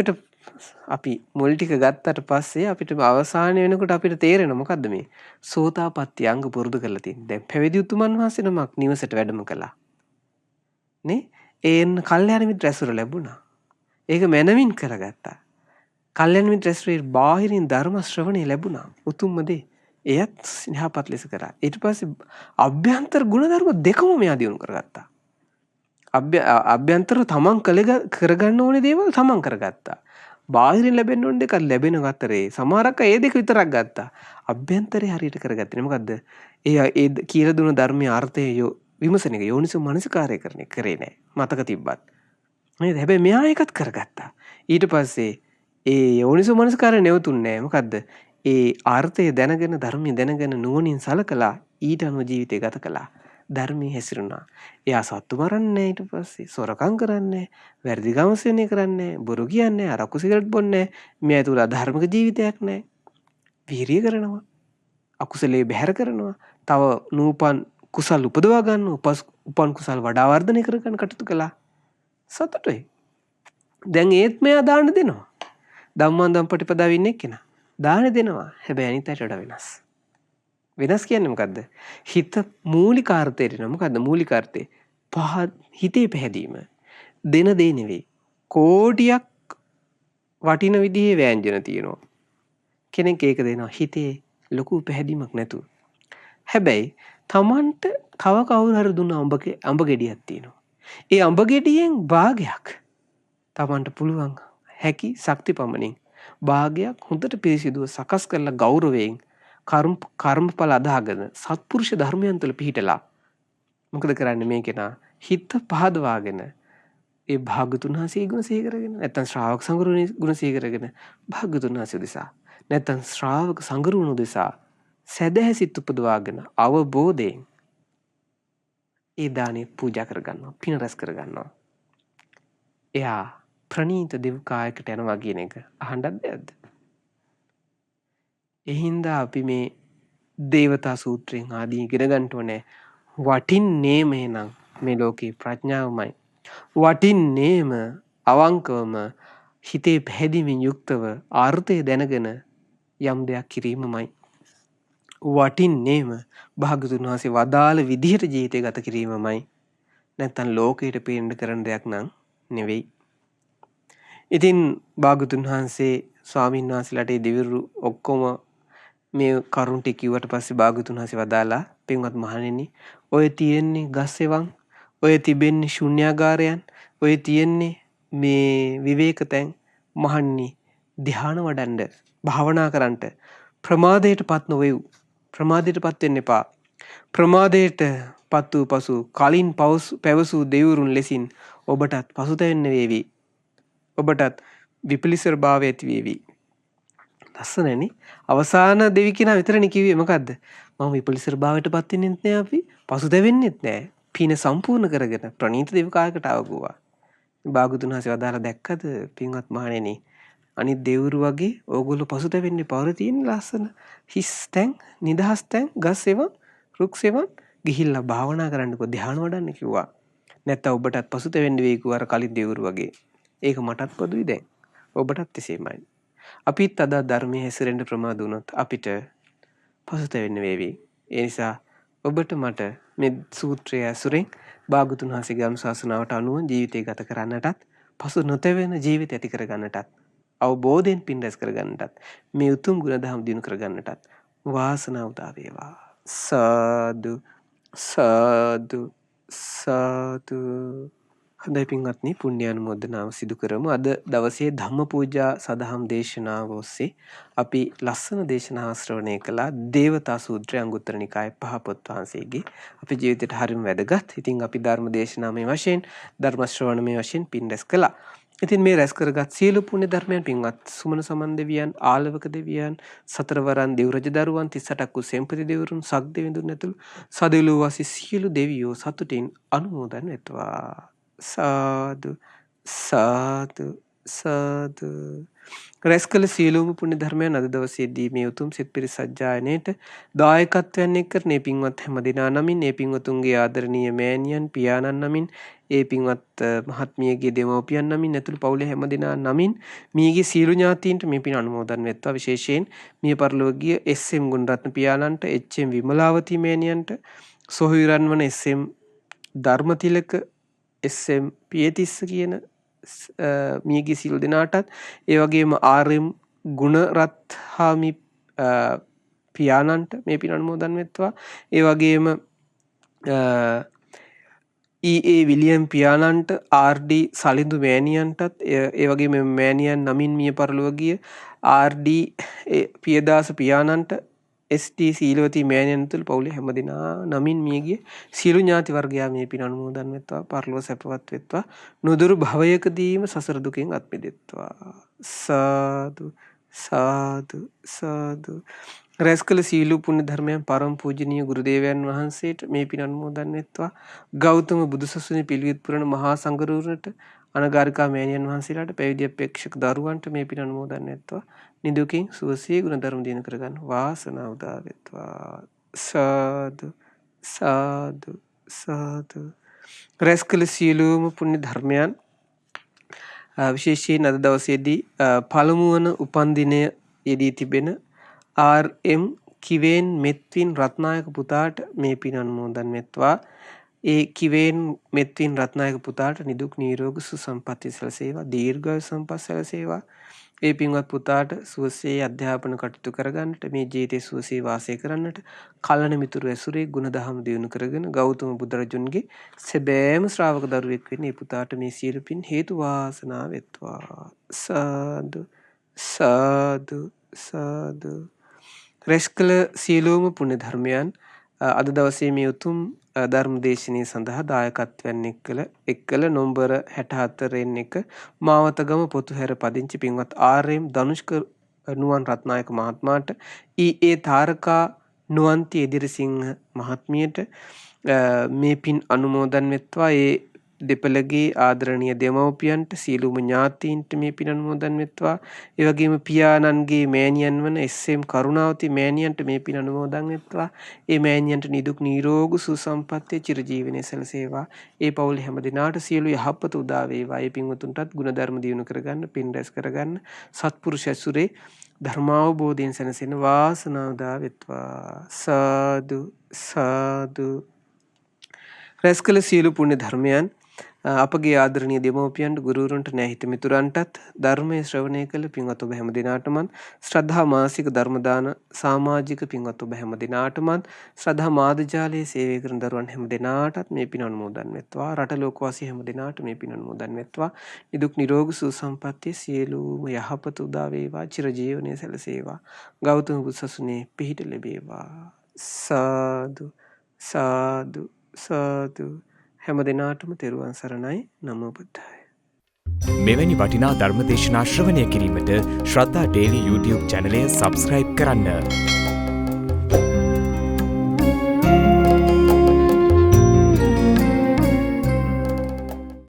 [SPEAKER 1] අපි මුල් ටික ගත්තට පස්සේ අපිට අවසාන වෙනකොට අපිට තේරෙනවා මොකද්ද මේ සෝතාපට්ටි අංග පුරුදු කරලා තියෙන්නේ. දැන් පැවිදි උතුමන් වහන්සේ නමක් නිවසට වැඩම කළා. නේ? ඒන් කල්යාණ මිත්‍ර ඇසුර ලැබුණා. ඒක මනමින් කරගත්තා. කල්යාණ මිත්‍ර ඇසුරේ බාහිරින් ධර්ම ශ්‍රවණය ලැබුණා. උතුම්ම දේ. එයත් යහපත් ලෙස කරා. ඊට පස්සේ අභ්‍යන්තර ගුණධර්ම දෙකම මෙයා දියුණු කරගත්තා. අභ්‍යන්තර තමන් කරගන්න ඕනේ දේවල් තමන් කරගත්තා. බාහිරින් ලැබෙන්න ඕන දෙක ලැබෙන අතරේ සමහරක් ඒ දෙක විතරක් ගත්තා. අභ්‍යන්තරේ හරියට කරගත්තේ නේ. මොකද්ද? ඒ කියලා දුන ධර්මයේ අර්ථය විමසන එක යෝනිසෝ මනසිකාරය කරේ නෑ. මතක තිබ්බත්. නේද? හැබැයි මෙයා ඒකත් කරගත්තා. ඊට පස්සේ ඒ යෝනිසෝ මනසිකාරය නැවතුන්නේ නෑ. මොකද්ද? ඒ අර්ථය දැනගෙන ධර්මය දැනගෙන නුවණින් සලකලා ඊට අනුව ජීවිතය ගත කළා. ධර්මයේ හැසිරුණා. එයා සත්තු මරන්නේ ඊට පස්සේ සොරකම් කරන්නේ, වැරදි ගමසෙන්නේ කරන්නේ, බොරු කියන්නේ, අරක්කු සිගරට් බොන්නේ. මෙයා තුල අධර්මික ජීවිතයක් නැහැ. වීරිය කරනවා. අකුසලයේ බැහැර කරනවා. තව නූපන් කුසල් උපදවා ගන්න, උපන් කුසල් වඩා වර්ධනය කර ගන්න කටයුතු කළා. සතුටුයි. දැන් ඒත් මෙයා දාන දෙනවා. ධම්මානුධම් ප්‍රතිපදාවේ ඉන්නේ කෙනා. දාන දෙනවා. හැබැයි අනිත් අයට වඩා වෙනස්. වෙනස් කියන්නේ මොකද්ද? හිත මූලිකාර්ථයට නෝ. මොකද්ද මූලිකාර්ථය? හිතේ පැහැදීම. දෙන දේ නෙවෙයි. කෝටියක් වටින විදිහේ ව්‍යංජන තියෙනවා. කෙනෙක් ඒක දෙනවා හිතේ ලොකු පැහැදීමක් නැතුව. හැබැයි Tamanට තව කවුරු හරි දුන්න අඹ ගෙඩියක් තියෙනවා. ඒ අඹ ගෙඩියෙන් භාගයක් Tamanට පුළුවන් හැකි ශක්ති පමණින් භාගයක් හොඳට පිරිසිදුව සකස් කරලා ගෞරවයෙන් කර්මඵල අදාගෙන සත්පුරුෂ ධර්මයන් තුළ පිහිටලා මොකද කරන්නේ මේ කෙනා හිත පහදවාගෙන ඒ භාග්‍යතුන් වහන්සේ ගුණ සිහි කරගෙන නැත්නම් ශ්‍රාවක සංගරුවනේ ගුණ සිහි කරගෙන භාග්‍යතුන් වහන්සේ දෙසා නැත්නම් ශ්‍රාවක සංගරුවන දෙසා සැදැහැසිත උපදවාගෙන අවබෝධයෙන් ඒ දානේ පූජා කරගන්නවා පින රැස් කරගන්නවා. එයා ප්‍රණීත දෙව්කායකට යනවා කියන එක අහන්නත් දෙයක්ද? එහින්දා අපි මේ දේවතා සූත්‍රයෙන් ආදී ඉගෙන ගන්න ඕනේ. වටින්නේම එහෙනම් මේ ලෝකේ ප්‍රඥාවමයි. වටින්නේම අවංකවම හිතේ පැහැදීමෙන් යුක්තව අර්ථය දැනගෙන යම් දෙයක් කිරීමමයි. වටින්නේම භාග්‍යතුන් වහන්සේ වදාළ විදිහට ජීවිතය ගත කිරීමමයි. නැත්තම් ලෝකයට පේන්න කරන දෙයක් නම් නෙවෙයි. ඉතින් භාග්‍යතුන් වහන්සේ ස්වාමීන් වහන්සේලාට දෙවිවරු ඔක්කොම මේ කරුණ ටික කිව්වට පස්සේ භාග්‍යතුන් වහන්සේ වදාලා පින්වත් මහණෙනි ඔය තියෙන්නේ ගස් එවන් ඔය තිබෙන්නේ ශුන්‍යාගාරයන් ඔය තියෙන්නේ මේ විවේක තැන් මහණනි ධ්‍යාන වඩන්න භාවනා කරන්නට ප්‍රමාදයටපත් නොවේව් ප්‍රමාදයටපත් වෙන්න එපා ප්‍රමාදයටපත් වූ පසු කලින් පැවසූ දෙවිවරුන් ලෙසින් ඔබටත් පසුතැවෙන්න වේවි ඔබටත් විපලිසර භාවය ඇති වේවි ලස්සනනේ අවසාන දෙවි කෙනා විතරනේ කිව්වේ මොකද්ද මම විපලිසර භාවයටපත් වෙන්නෙත් නෑ අපි පසුතැවෙන්නෙත් නෑ පින සම්පූර්ණ කරගෙන ප්‍රණීත දේව කායකට ආවගුවා භාගතුන් වහන්සේ වදාලා දැක්කද පින්වත් මහණෙනි අනිත් දෙවිවරු වගේ ඕගොල්ලෝ පසුතැවෙන්නේ පවර තියෙන ලස්සන හිස් තැන් නිදහස් තැන් ගස් එවන් රුක්ස් එවන් ගිහිල්ලා භාවනා කරන්නකෝ ධ්‍යාන වඩන්න කිව්වා නැත්නම් ඔබටත් පසුතැවෙන්න වෙයි කිව්වා අර කලින් දෙවිවරු වගේ ඒක මටත් පොදුයි දැන් ඔබටත් එසේමයි අපිත් අද ධර්මයේ හැසිරෙන්න ප්‍රමාද වුණොත් අපිට පසුතැවෙන්න වේවි ඒ නිසා ඔබට මට මේ සූත්‍රය ඇසුරෙන් භාගතුන් වහන්සේගේ අනුශාසනාවට අනුව ජීවිතය ගත කරන්නටත් පසු නොතැවෙන ජීවිතය ඇති කරගන්නටත් අවබෝධයෙන් පින් රැස් කරගන්නටත් මේ උතුම් ගුණධම් දිනු කරගන්නටත් වාසනාව උදා වේවා සාදු සාදු සාදු හොඳයි පින්වත්නි පුණ්‍යානුමෝදනාව සිදු කරමු අද දවසේ ධම්ම පූජා සදහම් දේශනාව ඔස්සේ අපි ලස්සන දේශනා ශ්‍රවණය කළා දේවතා සූත්‍රය අංගුත්තර නිකායේ පහ පොත් වහන්සේගේ අපේ ජීවිතයට හරිම වැදගත්. ඉතින් අපි ධර්ම දේශනාමය වශයෙන් ධර්ම ශ්‍රවණමය වශයෙන් පින් රැස් කළා. ඉතින් මේ රැස් කරගත් සියලු පුණ්‍ය ධර්මයන් පින්වත් සුමන සමන් දෙවියන් ආලවක දෙවියන් සතරවරන් දෙව් රජ දරුවන් 38ක් වූ සෙම්පති දෙවිවරුන් සක් දෙවිඳුන් ඇතුළු සදෙව්ලොව වාසී සියලු දෙවියෝ සතුටින් අනුමෝදන් වෙත්වා සාදු සාදු සාදු රැස් කළ සියලුම පුණ්‍ය ධර්මයන් අද දවසේදී මේ උතුම් සිත් පිරිස සජ්ජායනයේට දායකත්වයෙන් එක්ක මේ පින්වත් හැමදෙනා නමින් මේ පින්වතුන්ගේ ආදරණීය මෑණියන් පියාණන් නමින් ඒ පින්වත් මහත්මියගේ දෙමව්පියන් නමින් ඇතුළු පවුලේ හැමදෙනා නමින් මියගේ සියලු ඥාතීන්ට මේ පින් අනුමෝදන් වෙත්වා විශේෂයෙන් මිය පරලෝකීය එස්.එම්. ගුණරත්න පියාණන්ට එච්.එම්. විමලාවතී මෑණියන්ට සොහොයුරන් වන එස්.එම්. ධර්මතිලක එස්.එම්. පියතිස්ස කියන මියගේ සියලු දෙනාටත් ඒ වගේම ආර්.එම්. ගුණරත් හාමි පියාණන්ට මේ පින් අනුමෝදන් වෙත්වා ඒ වගේම ඊ.ඒ. විලියම් පියාණන්ට ආර්.ඩී. සලිඳු මෑණියන්ටත් ඒ වගේම මෑණියන් නමින් මිය පරලොව ගිය ආර්.ඩී. පියදාස පියාණන්ට එස්.ටී. සීලවතී මෑණියන් තුළු පවුලේ හැමදෙනා නමින් මියගිය සියලු ඥාති වර්ගයා මේ පින් අනුමෝදන් වෙත්වා පරලොව සැපවත් වෙත්වා නුදුරු භවයකදීම සසර දුකෙන් අත් මිදෙත්වා සාදු සාදු සාදු රැස් කළ සීල පුණ්‍ය ධර්මයන් පරම පූජනීය ගුරු දේවයන් වහන්සේට මේ පින් අනුමෝදන් වෙත්වා ගෞතම බුදුසසුනේ පිළිවෙත් පුරන මහා සංඝරුවනට අනගාരികා මෑණියන් වහන්සේලාට පැවිදි අපේක්ෂක දරුවන්ට මේ පින් අනුමෝදන් වෙත්වා නිදුකින් සුවසේ ගුණ ධර්ම දිනු කරගන්න වාසනාව උදා වෙත්වා සාදු සාදු සාදු රැස් කළ සීලම පුණ්‍ය ධර්මයන් විශේෂයෙන් අද දවසේදී පළමු වන උපන්දිනය යෙදී තිබෙන ආර්.එම්. කිවේන් මෙත්වින් රත්නායක පුතාට මේ පින් අනුමෝදන් වෙත්වා ඒ කිවේන් මෙත්වින් රත්නායක පුතාට නිදුක් නිරෝග සුවපත් සැලසේවා දීර්ඝායු සම්පත් සැලසේවා ඒ පින්වත් පුතාට සුවසේ අධ්‍යාපන කටයුතු කරගන්නට මේ ජීවිතයේ සුවසේ වාසය කරන්නට කලණ මිතුරු ඇසුරේ ගුණධම් දියුණු කරගෙන ගෞතම බුදුරජුන්ගේ සැබෑම ශ්‍රාවක දරුවෙක් වෙන්න මේ පුතාට මේ සියලු පින් හේතු වාසනා වෙත්වා සාදු සාදු සාදු රැස් කළ සියලුම පුණ්‍ය ධර්මයන් අද දවසේ මේ උතුම් ධර්ම දේශනාව සඳහා දායකත්වයෙන් එක්කල නොම්බර 64 එක මාවතගම පොතුහැර පදිංචි පින්වත් ආර්.එම්. ධනුෂ්ක නුවන් රත්නායක මහත්මයාට ඊ.ඒ. තාරකා නුවන්ති එදිරිසිංහ මහත්මියට මේ පින් අනුමෝදන් වෙත්වා ඒ දෙපළගේ ආදරණීය දෙමව්පියන්ට සීලුම ඥාතීන්ට මේ පින් අනුමෝදන් වෙත්වා ඒ වගේම පියාණන්ගේ මෑණියන් වන එස්.එම්. කරුණාවති මෑණියන්ට මේ පින් අනුමෝදන් වෙත්වා ඒ මෑණියන්ට නිදුක් නිරෝග සුවපත් චිරජීවනයේ සැලසේවා ඒ පවුලේ හැම දිනාට සියලු යහපත උදා වේවා ඒ පින්වතුන්ටත් ගුණධර්ම දියුණු කරගන්න පින් රැස් කරගන්න සත්පුරුෂ ඇසුරේ ධර්මාවබෝධයෙන් සැනසෙන වාසනාව උදා වෙත්වා සාදු සාදු රැස් කළ සියලු පුණ්‍ය ධර්මයන් අපගේ ආදරණීය දෙමව්පියන්ට, ගුරුවරුන්ට, නැහිත මිතුරන්ටත් ධර්මයේ ශ්‍රවණය කළ පින්වත් ඔබ හැම දිනාටමත් ශ්‍රද්ධා මාසික ධර්ම දාන සමාජික පින්වත් ඔබ හැම දිනාටමත් ශ්‍රද්ධා මාධ්‍යාලයේ සේවය කරන දරුවන් හැම දිනාටත් මේ පින් අනුමෝදන් වෙත්වා. රට ලෝකවාසී හැම දිනාට මේ පින් අනුමෝදන් වෙත්වා. නිදුක් නිරෝගී සුවසම්පන්නිය සියලුම යහපත උදා වේවා. චිරජීවනයේ සැලසේවා. ගෞතම බුදුසසුනේ පිහිට ලැබේවා. සාදු සාදු සාදු. හැම දිනාටම තෙරුවන් සරණයි. නමෝ බුද්ධාය.
[SPEAKER 2] මෙවැනි වටිනා ධර්මදේශනා ශ්‍රවණය කිරීමට ශ්‍රද්ධා ඩේලි YouTube චැනලය සබස්ක්‍රයිබ් කරන්න.